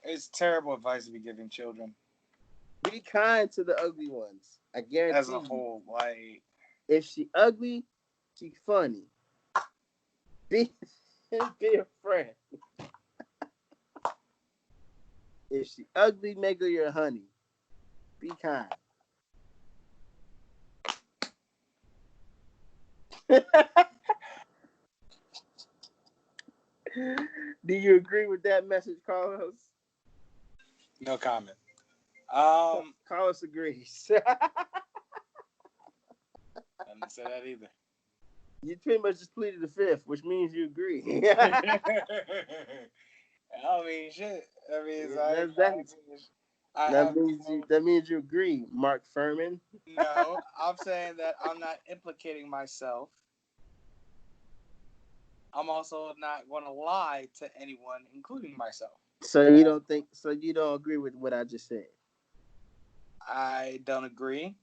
It's terrible advice to be giving children. Be kind to the ugly ones. I guarantee. As a whole, like, if she ugly, she funny. Be a friend. If she ugly, make her your honey. Be kind. Do you agree with that message, Carlos? No comment. Carlos agrees. I didn't say that either. You pretty much just pleaded the fifth, which means you agree. I mean, shit. I mean, that means you agree, Mark Furman. No, I'm saying that I'm not implicating myself. I'm also not going to lie to anyone, including myself. So you don't think? So you don't agree with what I just said? I don't agree.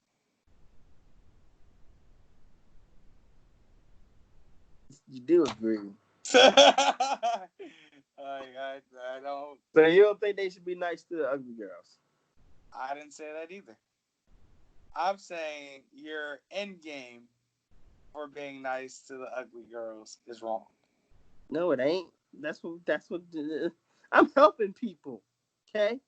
You do agree. I don't. So you don't think they should be nice to the ugly girls? I didn't say that either. I'm saying your end game for being nice to the ugly girls is wrong. No, it ain't. That's what. I'm helping people. Okay,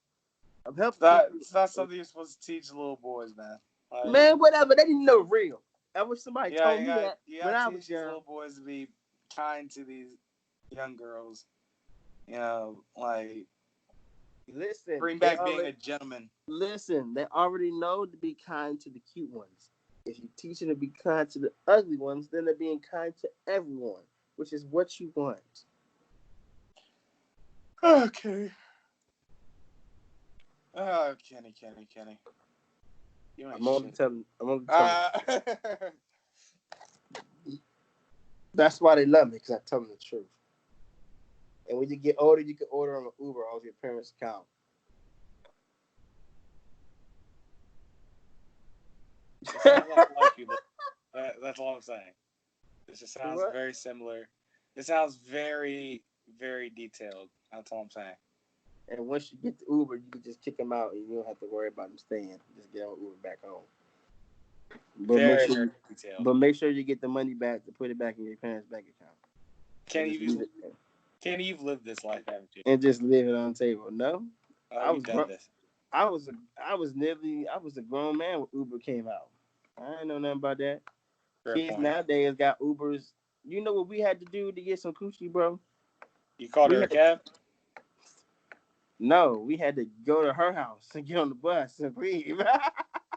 I'm helping. It's not something you're supposed to teach little boys, man. Like, man, whatever. They didn't know real. I wish somebody told me that when I was young. Little boys to be kind to these young girls. You know, like, listen. Bring back being a gentleman. Listen, they already know to be kind to the cute ones. If you teach them to be kind to the ugly ones, then they're being kind to everyone, which is what you want. Okay. Oh, Kenny. I'm only telling. That's why they love me, because I tell them the truth. And when you get older, you can order them an Uber off your parents' account. Like you, that's all I'm saying. It just sounds very similar It sounds very, very detailed. That's all I'm saying. And once you get the Uber, you can just kick them out, and you don't have to worry about them staying. Just get on Uber back home. But Very, very detailed. make sure you get the money back to put it back in your parents' bank account. Kenny, you've lived this life, haven't you? And just leave it on the table. No, Oh, you've done this. I was a grown man when Uber came out. I didn't know nothing about that. Kids nowadays got Ubers. You know what we had to do to get some coochie, bro? You called her a cab? No, we had to go to her house and get on the bus and leave.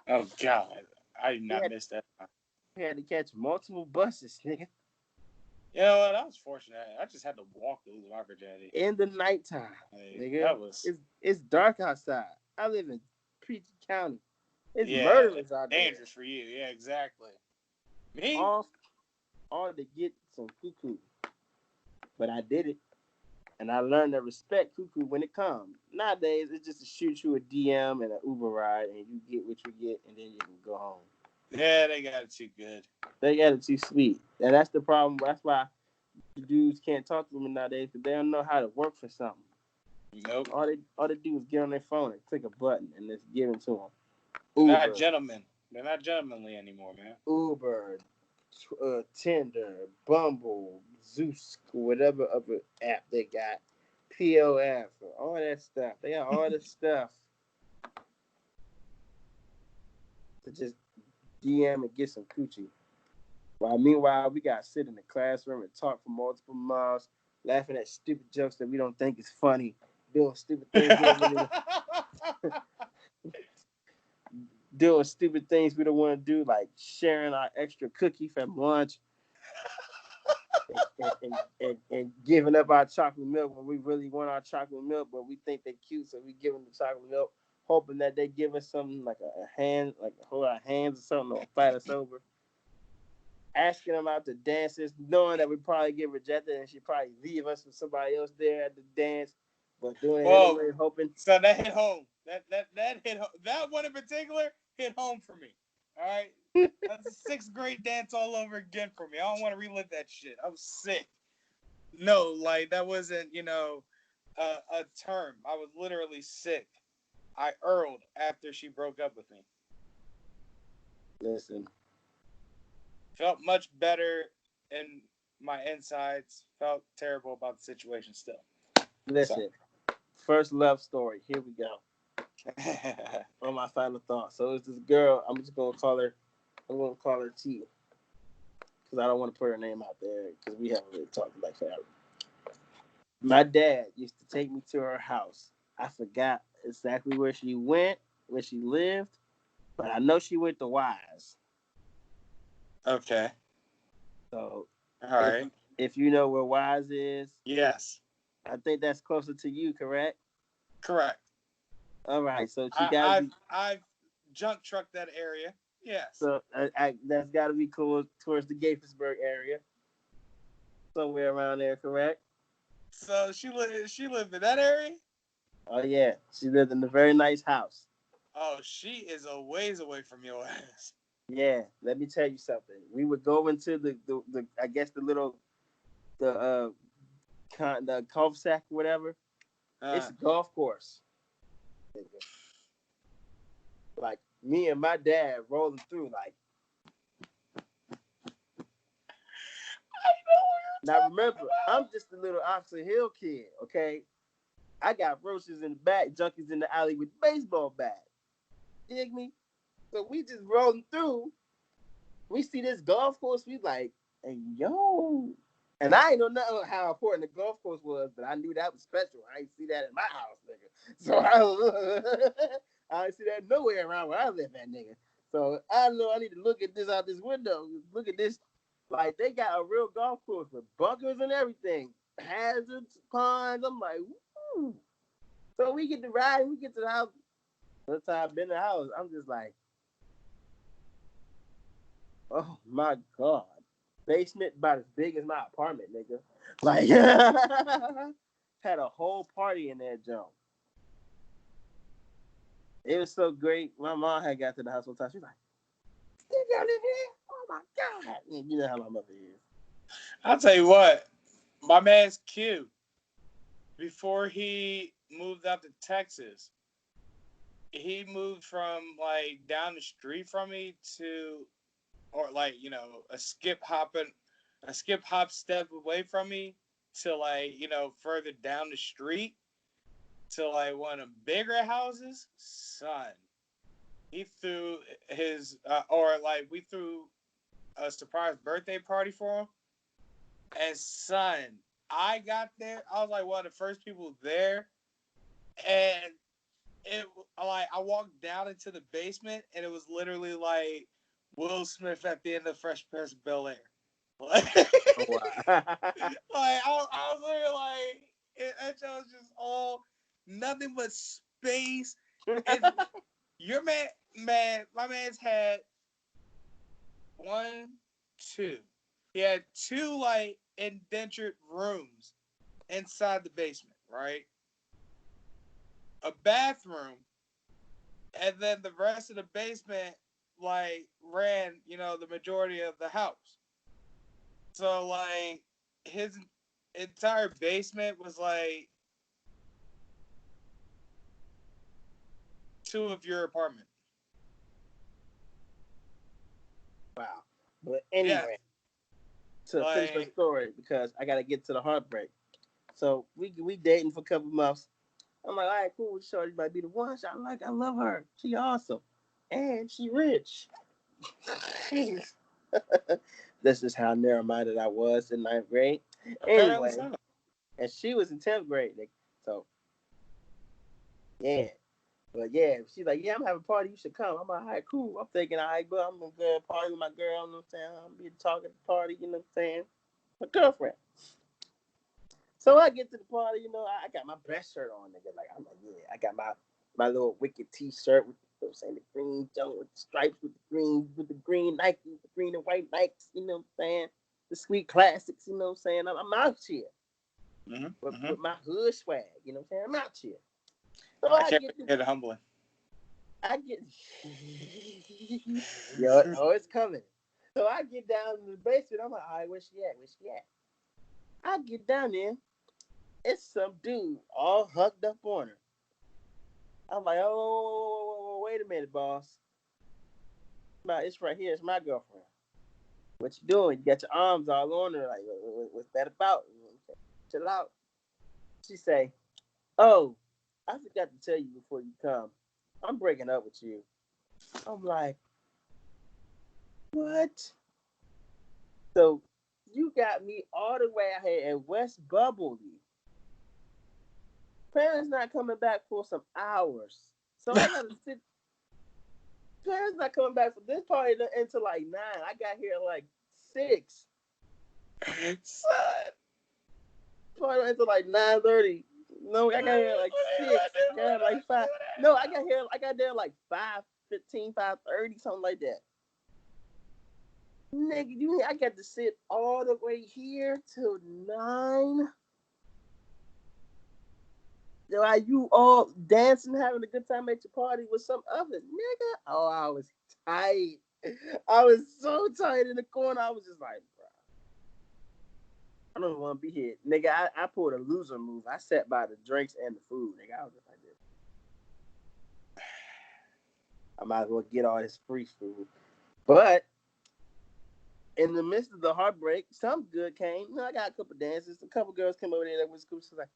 Oh, God. I did not miss that. We had to catch multiple buses, nigga. You know what? I was fortunate. I just had to walk to lose my virginity. In the nighttime, nigga. It's dark outside. I live in Peach County. It's murderous out there. Dangerous for you. Yeah, exactly. Me? All to get some cuckoo. But I did it. And I learned to respect cuckoo when it comes. Nowadays, it's just to shoot you a DM and an Uber ride, and you get what you get, and then you can go home. Yeah, they got it too good. They got it too sweet. And that's the problem. That's why dudes can't talk to women nowadays, because they don't know how to work for something. Nope. All they do is get on their phone and click a button, and it's given to them. They're not gentlemen. They're not gentlemanly anymore, man. Uber, Tinder, Bumble, Zeus, whatever other app they got, POF, all that stuff. They got all this stuff to just DM and get some coochie. Meanwhile, we got to sit in the classroom and talk for multiple miles, laughing at stupid jokes that we don't think is funny, doing stupid things. Doing stupid things we don't want to do, like sharing our extra cookie from lunch and giving up our chocolate milk when we really want our chocolate milk, but we think they're cute, so we give them the chocolate milk, hoping that they give us something like a hand, like hold our hands or something, or fight us over. Asking them out to dances, knowing that we probably get rejected and she probably leave us with somebody else there at the dance, but doing it anyway, hoping. So that hit home. That hit home. That one in particular hit home for me. All right, that's a 6th grade dance all over again for me. I don't want to relive that shit. I was sick. No, like that wasn't a term. I was literally sick. I earled after she broke up with me. Listen. Felt much better in my insides. Felt terrible about the situation still. Listen. First love story. Here we go. On my final thought. So it's this girl. I'm gonna call her T, because I don't want to put her name out there because we haven't really talked like forever. My dad used to take me to her house. I forgot exactly where she went, where she lived, but I know she went to Wise. Okay. So, all right. If you know where Wise is, yes. I think that's closer to you, correct? Correct. All right. So I've junk trucked that area. Yes. So that's got to be cool towards the Gaithersburg area, somewhere around there, correct? So she lived in that area? Oh yeah, she lived in a very nice house. Oh, she is a ways away from your ass. Yeah, let me tell you something. We would go into the I guess the cul-de-sac, whatever. It's a golf course. Like me and my dad rolling through, like. Now remember, I'm just a little Oxford Hill kid, okay? I got roaches in the back, junkies in the alley with baseball bats. Dig me? So we just rolling through. We see this golf course, we like, hey, yo. And I ain't know nothing how important the golf course was, but I knew that was special. I ain't see that in my house, nigga. So I ain't see that nowhere around where I live at, nigga. So I know I need to look at this out this window. Look at this. Like, they got a real golf course with bunkers and everything. Hazards, ponds. I'm like, woo. So we get to ride, we get to the house. First time I've been in the house, I'm just like, oh my God. Basement about as big as my apartment, nigga. Like, had a whole party in that joint. It was so great. My mom had got to the house one time. She was like, "You got in here? Oh my God." And you know how my mother is. I'll tell you what. My man's Q, before he moved out to Texas, he moved from like down the street from me to, or like, a skip hop step away from me to like, further down the street to like one of the bigger houses. Son, he threw we threw a surprise birthday party for him. And son, I got there. I was like one of the first people there, and it like I walked down into the basement, and it was literally like Will Smith at the end of Fresh Prince of Bel Air. Like, Oh, wow. I was literally like, it was just all nothing but space. And your my man's had one, two. He had two like indentured rooms inside the basement, right? A bathroom, and then the rest of the basement like ran, the majority of the house. So like his entire basement was like two of your apartment. Wow. But Yeah, anyway, to finish my like story, because I gotta get to the heartbreak. So we dating for a couple months. I'm like, all right, cool. Shorty might be the one. I love her. She awesome, and she rich. This is how narrow-minded I was in ninth grade. apparently Anyway, so. and she was in 10th grade. So yeah. But yeah, she's like, yeah, I'm having a party. You should come. I'm like, all right, cool. I'm thinking, all right, but I'm gonna go party with my girl. You know what I'm saying? I'm gonna be talking at the party. You know what I'm saying? My girlfriend. So I get to the party. I got my best shirt on, nigga. Like I'm like, yeah, I got my little Wicked T-shirt with, the green junk with the stripes, with the green Nike, with the green and white Nikes. You know what I'm saying? The sweet classics. You know what I'm saying? I'm out here with my hood swag. You know what I'm saying? I'm out here. So I I can't get this. get it humbling. I get. Yo, oh, it's coming. So I get down in the basement. I'm like, all right, where she at? Where she at? I get down there. It's some dude all hugged up on her. I'm like, oh, wait a minute, boss. It's right here. It's my girlfriend. What you doing? You got your arms all on her. Like, what's that about? Chill out. She say, oh, I forgot to tell you before you come. I'm breaking up with you. I'm like, what? So you got me all the way out here in West Bubbly. Parents not coming back for some hours. So I gotta sit. Parents not coming back for this party until like 9. I got here like 6. Son. Party until like 9:30. No, I got here like 6. Yeah, like 5. No, I got there like 5:15, 5:30, something like that. Nigga, I got to sit all the way here till 9. Are you all dancing, having a good time at your party with some other nigga? Oh, I was tight. I was so tight in the corner. I was just like, bro, I don't want to be here. Nigga, I pulled a loser move. I sat by the drinks and the food. Nigga, I was just like this. I might as well get all this free food. But in the midst of the heartbreak, some good came. I got a couple dances. A couple girls came over there that was cool. She was like,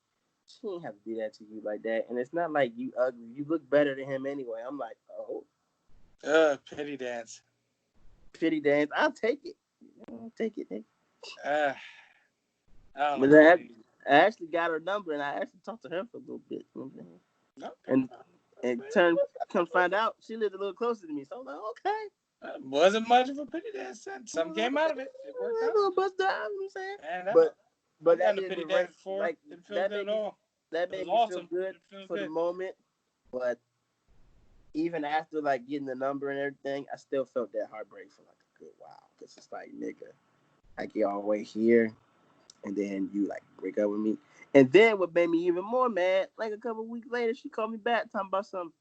she didn't have to do that to you like that. And it's not like you ugly. You look better than him anyway. I'm like, oh. Pity dance. Pity dance. I'll take it. I'll take it. I don't But know. I actually got her number and I actually talked to her for a little bit. Okay. And come find out she lived a little closer to me. So I'm like, okay. Wasn't much of a pity dance. Something came out of it. It worked out. A little bust down, you know what I'm saying? And But I've that done a didn't pity erase dance before. like Didn't feel that good made at me all. that It was made me feel awesome. good for the moment. But even after like getting the number and everything, I still felt that heartbreak for like a good while. Cause it's like, nigga, I get all the way here and then you like break up with me. And then what made me even more mad, like a couple weeks later, she called me back talking about some,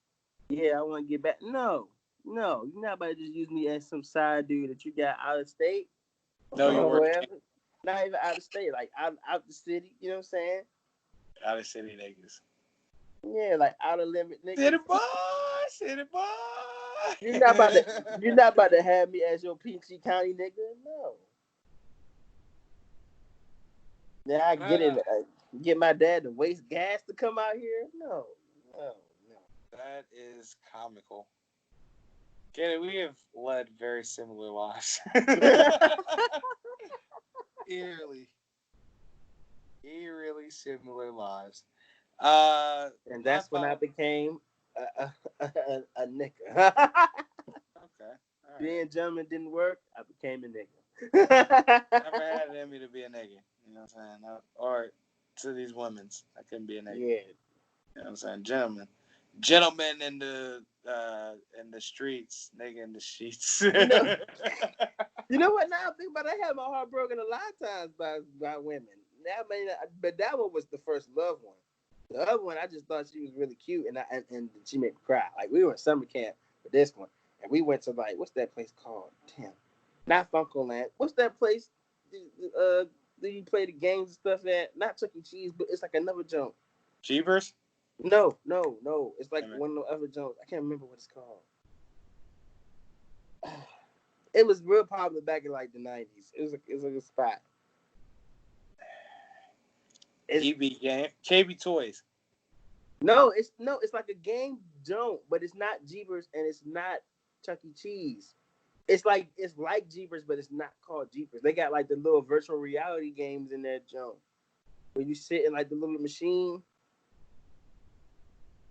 yeah, I want to get back. No, you're not about to just use me as some side dude that you got out of state No, you or weren't. wherever. Not even out of state, like out the city. You know what I'm saying? Out of city niggas. Yeah, like out of limit City niggas. boy, city boy. You're not about to you're not about to have me as your Peachtree County nigga. No. Yeah, I get it. Get my dad to waste gas to come out here. No, no, no. That is comical. Kenny, we have led very similar lives. Eerily similar lives. And My that's when I final. became a nigga. Okay, all right. Being German didn't work. I became a Never nigga. had it in me to be a nigga. You know what I'm saying? Or to these women's, I couldn't be a nigga. Yeah. You know what I'm saying? Gentlemen in the streets, nigga in the sheets. You know. You know what? Now I think about it, I had my heart broken a lot of times by women. But that one was the first love one. The other one, I just thought she was really cute, and she made me cry. Like we were in summer camp for this one, and we went to like what's that place called? Damn, not Funkoland. What's that place? Do you play the games and stuff at? Not Chuck E. Cheese, but it's like another joint. Jeepers? No, no, no. It's like Amen. one of the other joints. I can't remember what it's called. It was real popular back in like the 90s. It was like a spot. EB game, KB Toys. No, it's like a game joint, but it's not Jeepers and it's not Chuck E. Cheese. It's like Jeepers, but it's not called Jeepers. They got like the little virtual reality games in that joint where you sit in like the little machine.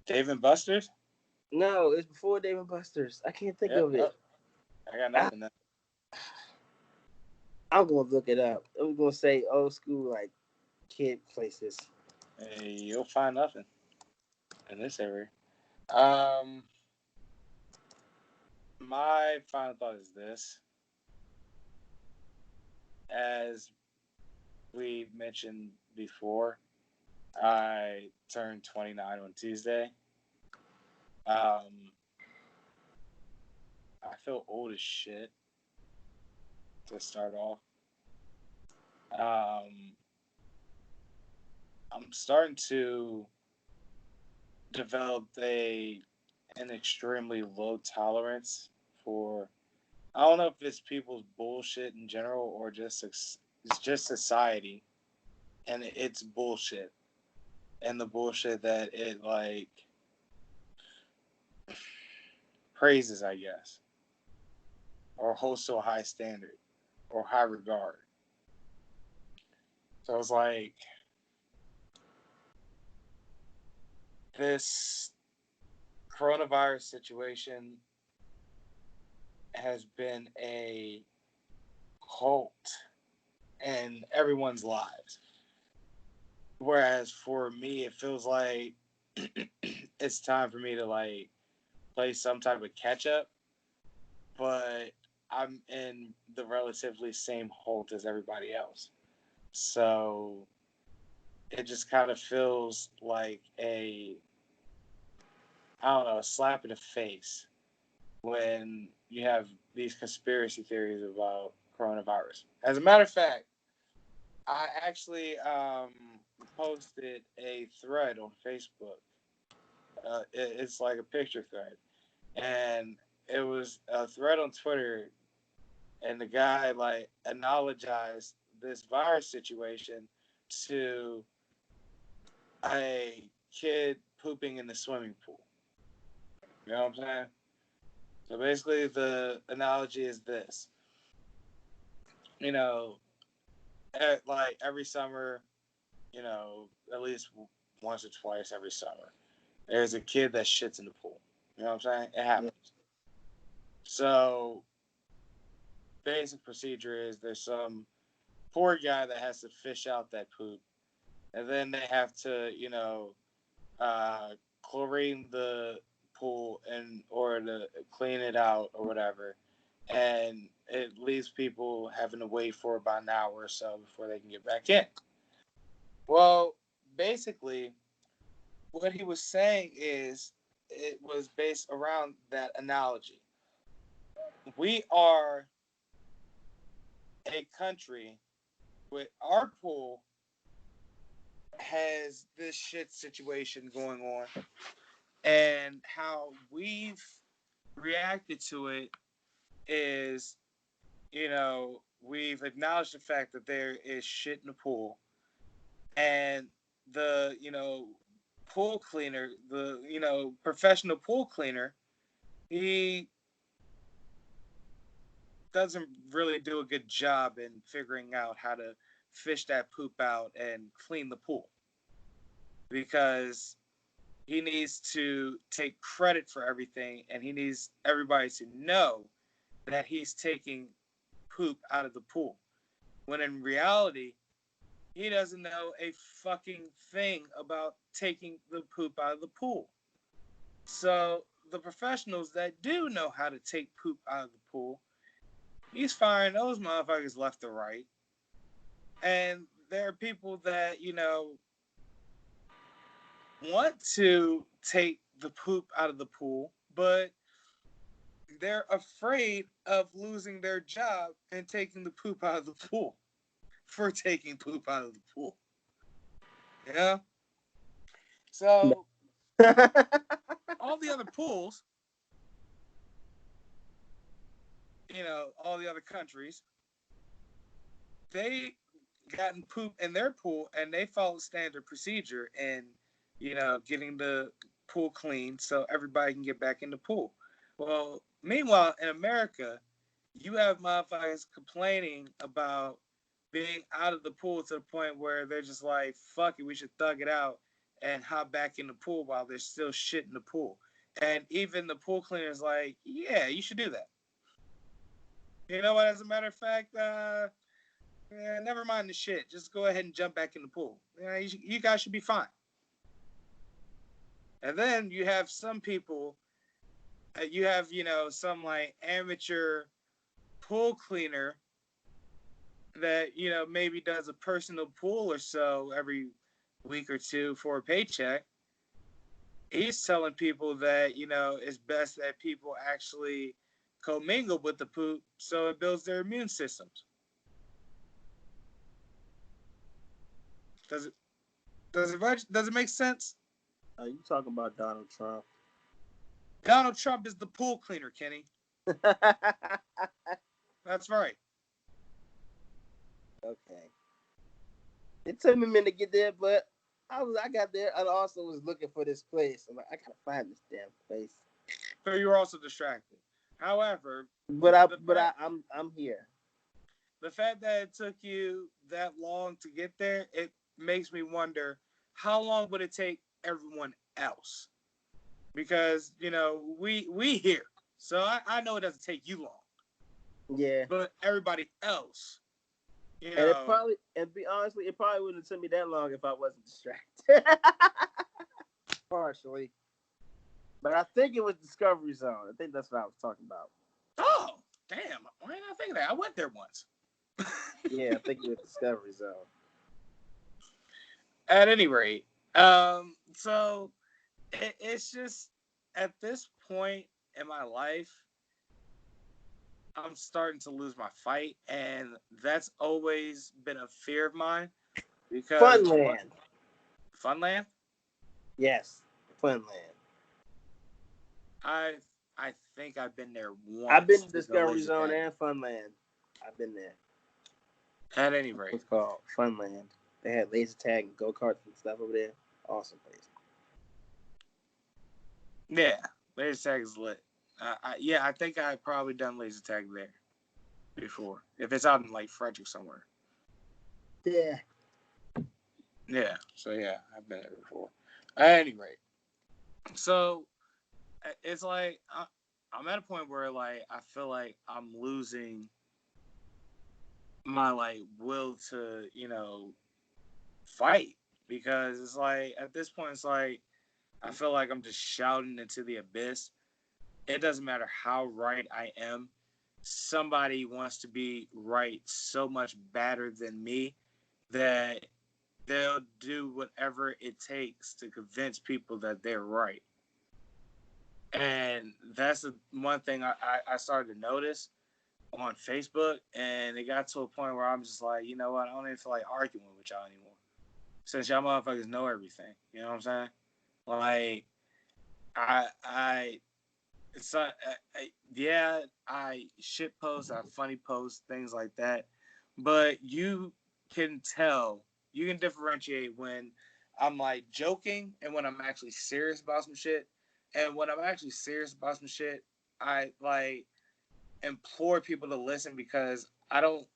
Dave and Buster's? No, it's before Dave and Buster's. I can't think of it. I got nothing. I'm gonna look it up. I'm gonna say old school like kid places. Hey, you'll find nothing in this area. Um, my final thought is this: as we mentioned before, I turned 29 on Tuesday. I feel old as shit to start off. Um, I'm starting to develop an extremely low tolerance for. I don't know if it's people's bullshit in general or it's just society and it's bullshit and the bullshit that it like praises, I guess, or holds to a high standard or high regard. So it's like this coronavirus situation has been a halt in everyone's lives. Whereas for me, it feels like it's time for me to like play some type of catch up, but I'm in the relatively same halt as everybody else. So it just kind of feels like I don't know, a slap in the face when you have these conspiracy theories about coronavirus. As a matter of fact, I actually posted a thread on Facebook. It's like a picture thread, and it was a thread on Twitter, and the guy like analogized this virus situation to a kid pooping in the swimming pool. You know what I'm saying? So basically, the analogy is this: you know, like every summer, at least once or twice every summer, there's a kid that shits in the pool. You know what I'm saying? It happens. Yeah. So basic procedure is there's some poor guy that has to fish out that poop, and then they have to, chlorine the pool in order to clean it out or whatever, and it leaves people having to wait for about an hour or so before they can get back in. Well, basically, what he was saying is it was based around that analogy. We are a country with our pool has this shit situation going on, and how we've reacted to it is, we've acknowledged the fact that there is shit in the pool, and the, pool cleaner, the, professional pool cleaner, he doesn't really do a good job in figuring out how to fish that poop out and clean the pool, because he needs to take credit for everything, and he needs everybody to know that he's taking poop out of the pool, when in reality he doesn't know a fucking thing about taking the poop out of the pool. So the professionals that do know how to take poop out of the pool, he's firing those motherfuckers left or right. And there are people that, want to take the poop out of the pool, but they're afraid of losing their job and taking the poop out of the pool for taking poop out of the pool. Yeah. So all the other pools, all the other countries, they gotten poop in their pool, and they follow standard procedure and, getting the pool clean so everybody can get back in the pool. Well, meanwhile, in America, you have motherfuckers complaining about being out of the pool to the point where they're just like, fuck it, we should thug it out and hop back in the pool while there's still shit in the pool. And even the pool cleaner's like, yeah, you should do that. You know what? As a matter of fact, never mind the shit. Just go ahead and jump back in the pool. You guys should be fine. And then you have some people, you have, some like amateur pool cleaner that, maybe does a personal pool or so every week or two for a paycheck. He's telling people that, it's best that people actually commingle with the poop so it builds their immune systems. Does it does it make sense? Are you talking about Donald Trump? Donald Trump is the pool cleaner, Kenny. That's right. Okay. It took me a minute to get there, but I got there. I also was looking for this place. I'm like, I gotta find this damn place. So you were also distracted. However, I'm here. The fact that it took you that long to get there, it makes me wonder how long would it take everyone else? Because, we here. So I know it doesn't take you long. Yeah. But everybody else, and be honestly, it probably wouldn't have took me that long if I wasn't distracted. Partially. But I think it was Discovery Zone. I think that's what I was talking about. Oh, damn. Why didn't I think of that? I went there once. Yeah, I think it was Discovery Zone. At any rate, so it's just at this point in my life, I'm starting to lose my fight, and that's always been a fear of mine. Because Funland. Funland? Yes, Funland. I think I've been there once. I've been to Discovery Zone and Funland. I've been there. At any rate, it's called Funland. They had laser tag and go karts and stuff over there. Awesome place. Yeah, laser tag is lit. I think I've probably done laser tag there before. If it's out in like Frederick somewhere. Yeah. Yeah. So yeah, I've been there before. At any rate, so it's like I'm at a point where like I feel like I'm losing my like will to fight, because it's like at this point it's like I feel like I'm just shouting into the abyss. It doesn't matter how right I am. Somebody wants to be right so much better than me that they'll do whatever it takes to convince people that they're right. And that's the one thing I started to notice. on Facebook, and it got to a point where I'm just like, you know what? I don't even feel like arguing with y'all anymore. Since y'all motherfuckers know everything, you know what I'm saying? Like, I, it's not, yeah, I shit post, I funny post, things like that, but you can tell, you can differentiate when I'm like joking and when I'm actually serious about some shit. And when I'm actually serious about some shit, I like implore people to listen because I don't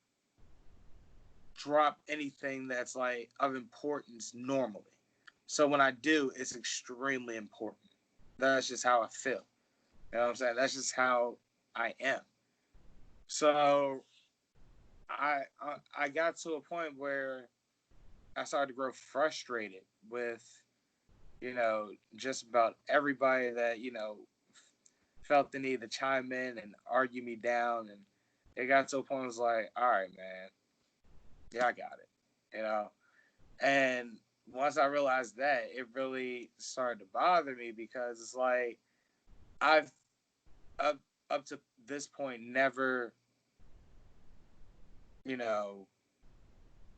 drop anything that's like of importance normally. So when I do, it's extremely important. That's just how I feel. You know what I'm saying? That's just how I am. So I got to a point where I started to grow frustrated with, just about everybody that, felt the need to chime in and argue me down. And it got to a point where I was like, all right, man, yeah, I got it. And once I realized that, it really started to bother me because it's like I've up up to this point never, you know,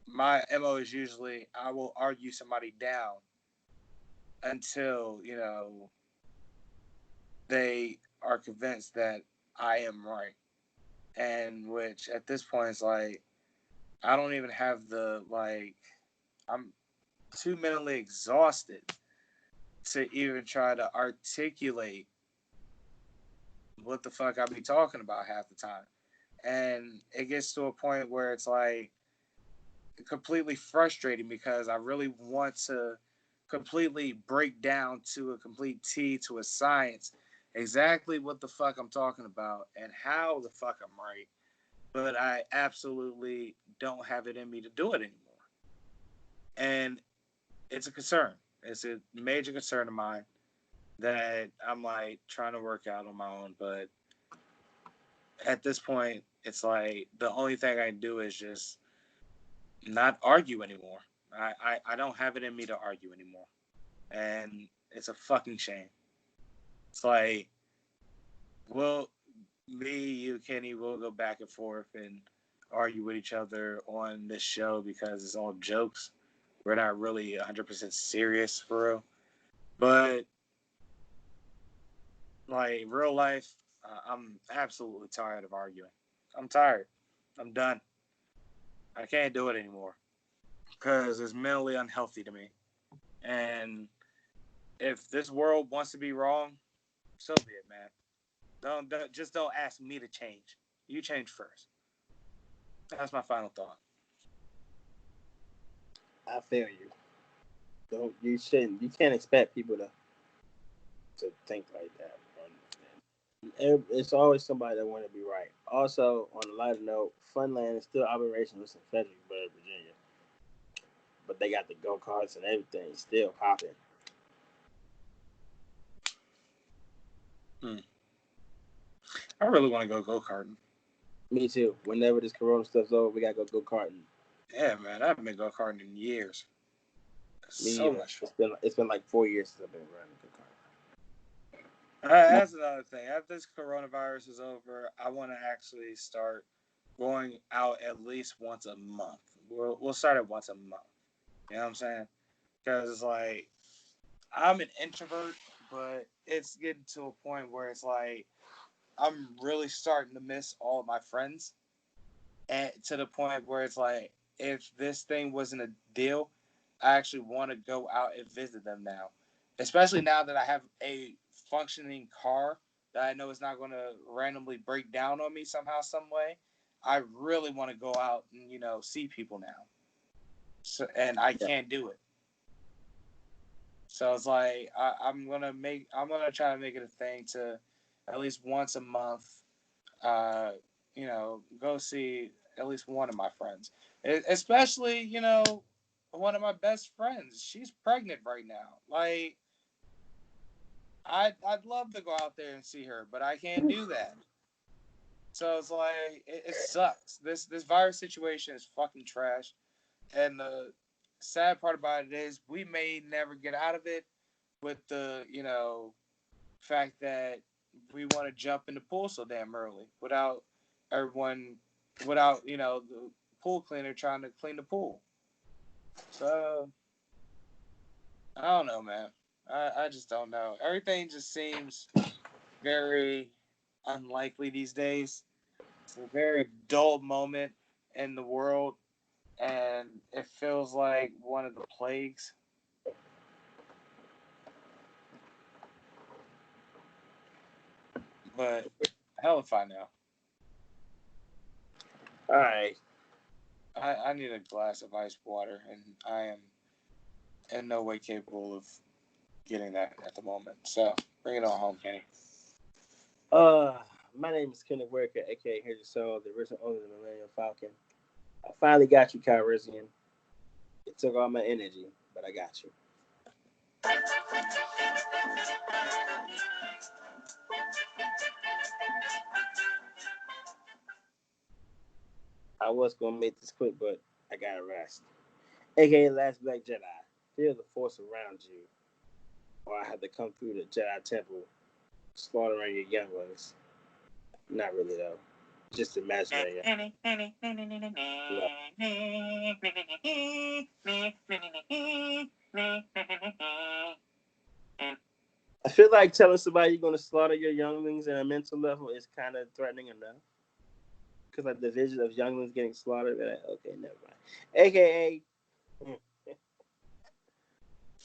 my MO is usually I will argue somebody down until, they are convinced that I am right. And which at this point is like I don't even have the like I'm too mentally exhausted to even try to articulate what the fuck I be talking about half the time. And it gets to a point where it's like completely frustrating because I really want to completely break down to a complete T to a science exactly what the fuck I'm talking about and how the fuck I'm right. But I absolutely don't have it in me to do it anymore. And it's a concern. It's a major concern of mine that I'm like trying to work out on my own. But at this point, it's like the only thing I can do is just not argue anymore. I don't have it in me to argue anymore. And it's a fucking shame. It's like, well, me, you, Kenny, will go back and forth and argue with each other on this show because it's all jokes. We're not really 100% serious for real. But, like, real life, I'm absolutely tired of arguing. I'm tired. I'm done. I can't do it anymore because it's mentally unhealthy to me. And if this world wants to be wrong, so be it, man. Don't ask me to change. You change first. That's my final thought. I feel you. Don't you shouldn't you can't expect people to think like that. It's always somebody that want to be right. Also, on a lighter note, Funland is still operational in Fredericksburg, Virginia, but they got the go karts and everything still popping. Hmm. I really want to go karting. Me too. Whenever this Corona stuff's over, we gotta go karting. Yeah, man, I haven't been go karting in years. Me So either. much fun. It's been like 4 years since I've been running go kart. That's another thing. After this coronavirus is over, I want to actually start going out at least once a month. We'll start at once a month. You know what I'm saying? Because it's like I'm an introvert, but it's getting to a point where it's like I'm really starting to miss all of my friends, and to the point where it's like if this thing wasn't a deal, I actually want to go out and visit them now, especially now that I have a functioning car that I know is not going to randomly break down on me somehow, some way. I really want to go out and see people now, so and I Yeah. can't do it. So it's like I'm gonna try to make it a thing to at least once a month, uh, go see at least one of my friends, especially one of my best friends. She's pregnant right now. Like I'd love to go out there and see her, but I can't do that. So it's like it sucks. This virus situation is fucking trash, and the sad part about it is we may never get out of it with the fact that we want to jump in the pool so damn early without everyone without, the pool cleaner trying to clean the pool. So I don't know, man. I just don't know. Everything just seems very unlikely these days. It's a very dull moment in the world, and it feels like one of the plagues. But hell if I know. All right. I need a glass of ice water, and I am in no way capable of getting that at the moment. So bring it on home, Kenny. Uh, my name is Kenneth Whitaker, aka Here's Your Soul, the original owner of the Millennium Falcon. I finally got you, Calrissian. It took all my energy, but I got you. I was gonna make this quick, but I got to rest. AKA Last Black Jedi. Feel the force around you, or I have to come through the Jedi Temple, slaughtering your young ones. Not really though, just imaginary. Yeah. I feel like telling somebody you're gonna slaughter your younglings at a mental level is kind of threatening enough. Because like the vision of younglings getting slaughtered, like, okay, never mind. AKA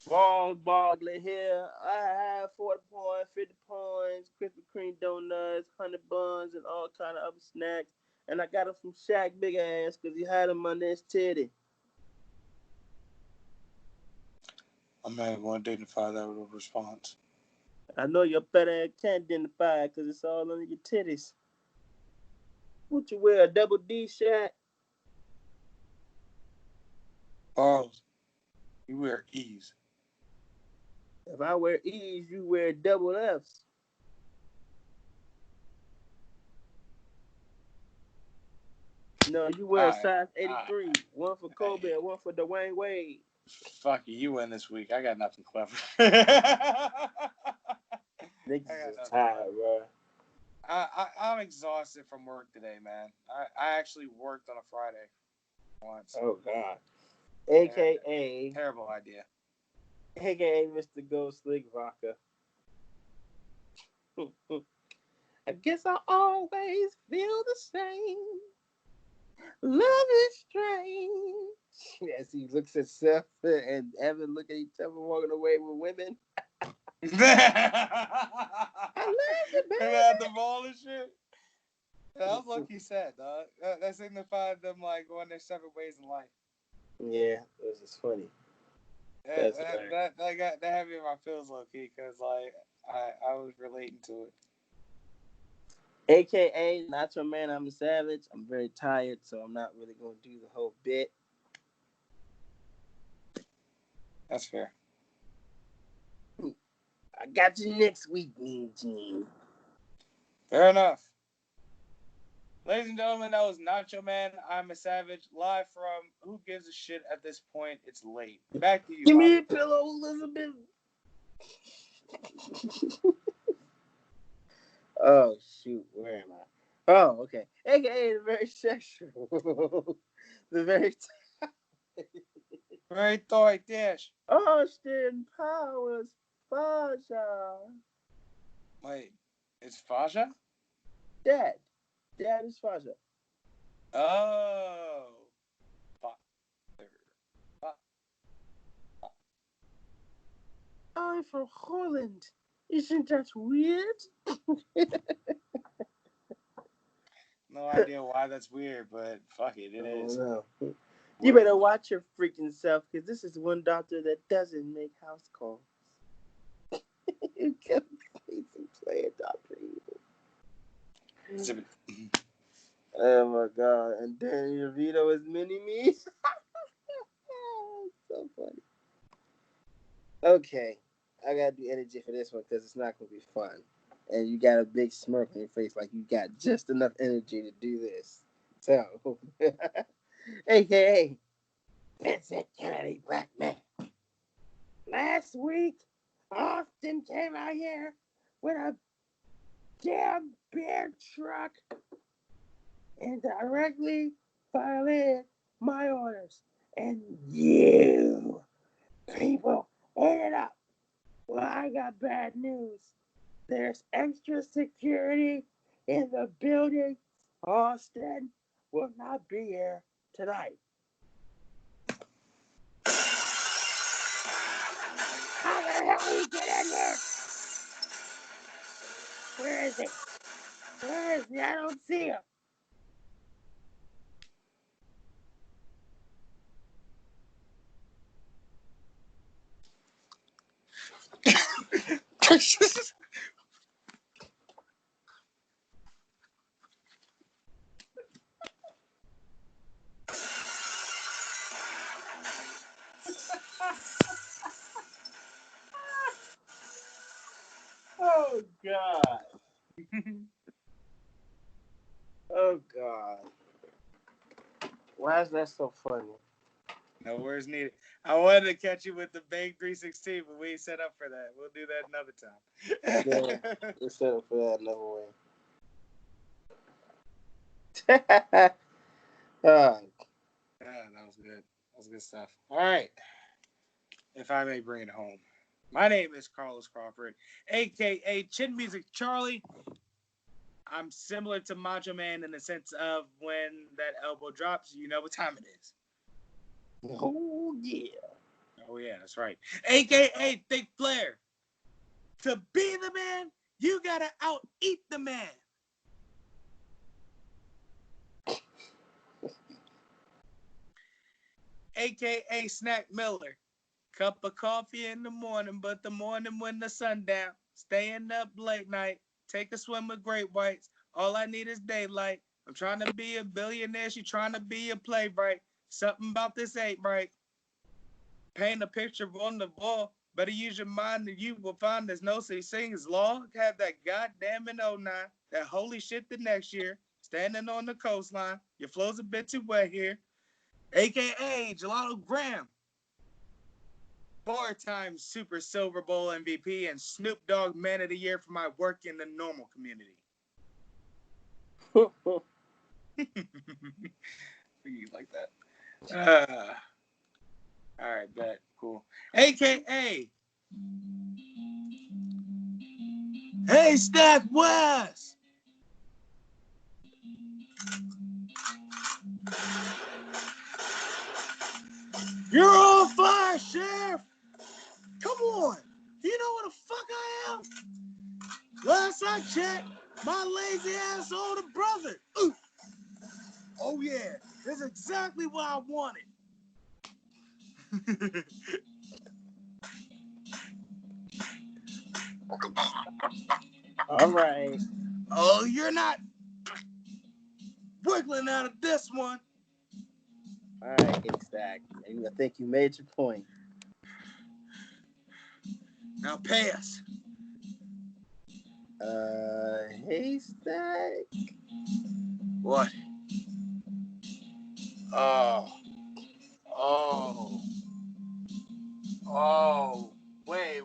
Baldly here. I have 40 points, 50 points, Krispy Kreme donuts, 100 buns, and all kind of other snacks. And I got them from Shaq Big Ass because he had them under his titty. I'm not even going to dignify that with a response. I know your better can't identify because it's all under your titties. Would you wear a double D shirt? Balls, you wear E's. If I wear E's, you wear double F's. No, you wear a size 83. One for Kobe and one for Dwayne Wade. Fuck you win this week. I got nothing clever. Niggas is tired, bro. I'm exhausted from work today, man. I actually worked on a Friday once. Oh, God. AKA. Terrible idea. AKA Mr. Ghost Slick Vodka. I guess I always feel the same. Love is strange. As he looks at Seth and Evan look at each other walking away with women. I love you, baby. At the mall and shit. That was lucky said, dog. That signified them like going their separate ways in life. Yeah, it was just funny. That had me in my feels low key because like I was relating to it. AKA not your man, I'm a savage. I'm very tired, so I'm not really gonna do the whole bit. That's fair. I got you next week, Mean Gene. Fair enough. Ladies and gentlemen, that was Nacho Man. I'm a Savage, live from Who Gives a Shit at this point. It's late. Back to you, Give Bobby. me a pillow, Elizabeth. Oh, shoot. Where am I? Oh, okay. AKA the very sexual. The very... Very toy dish. Austin Powers Faja. Wait, it's Faja? Dad. Dad is Faja. Oh. I'm from Holland. Isn't that weird? No idea why that's weird, but fuck it, it is. No. You better watch your freaking self, because this is one doctor that doesn't make house calls. You can't play a doctor evil. Oh my god. And Danny DeVito is mini-me. So funny. Okay. I gotta do energy for this one because it's not gonna be fun. And you got a big smirk on your face like you got just enough energy to do this. So AKA Vincent Kennedy Black Man. Last week, Austin came out here with a damn beer truck and directly violate my orders. And you people ended up. Well, I got bad news. There's extra security in the building. Austin will not be here tonight. How the hell did he get in here? Where is he? Where is he? I don't see him. Oh God. Oh God. Why is that so funny? No words needed. I wanted to catch you with the Bang 316, but we ain't set up for that. We'll do that another time. Yeah, we'll set up for that another way. Yeah, that was good. That was good stuff. All right. If I may bring it home. My name is Carlos Crawford, a.k.a. Chin Music Charlie. I'm similar to Macho Man in the sense of when that elbow drops, you know what time it is. Oh, yeah. Oh, yeah, that's right. A.k.a. Thick Flair. To be the man, you gotta out-eat the man. A.k.a. Snack Miller. Cup of coffee in the morning, but the morning when the sun down. Staying up late night. Take a swim with great whites. All I need is daylight. I'm trying to be a billionaire. She trying to be a playwright. Something about this ain't right. Paint a picture on the wall. Better use your mind and you will find there's no such thing as law. Have that goddamn in '09. That holy shit the next year. Standing on the coastline. Your flow's a bit too wet here. A.K.A. Gelato Graham. 4-time Super Silver Bowl MVP and Snoop Dogg Man of the Year for my work in the normal community. You like that? All right, bet. Cool. A.K.A. Hey, Stack West. You're on fire, Sheriff. Come on. You know what the fuck I am? Last I checked, my lazy ass older brother. Ooh. Oh, yeah. That's exactly what I wanted. All right. Oh, you're not wiggling out of this one. All right, Haystack. I think you made your point. Now pay us. Haystack. What? Oh. Wait.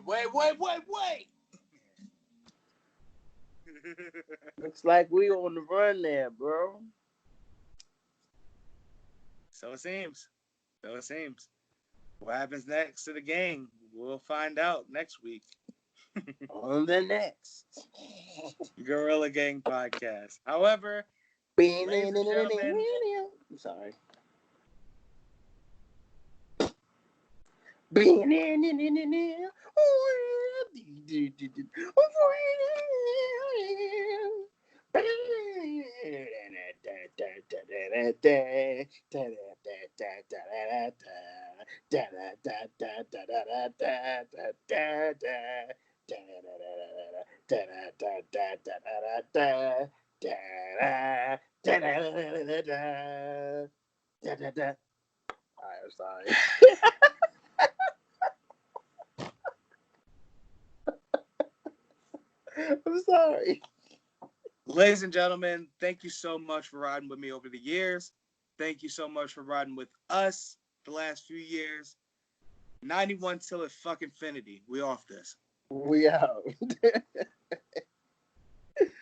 Looks like we on the run there, bro. So it seems. What happens next to the gang? We'll find out next week. On the next Gorilla Gang Podcast. However, ladies and gentlemen, I'm sorry. I'm sorry. I'm sorry. ladies and gentlemen, thank you so much for riding with me over the years. Thank you so much for riding with us the last few years. 91 till it fucking infinity. We off this. We out.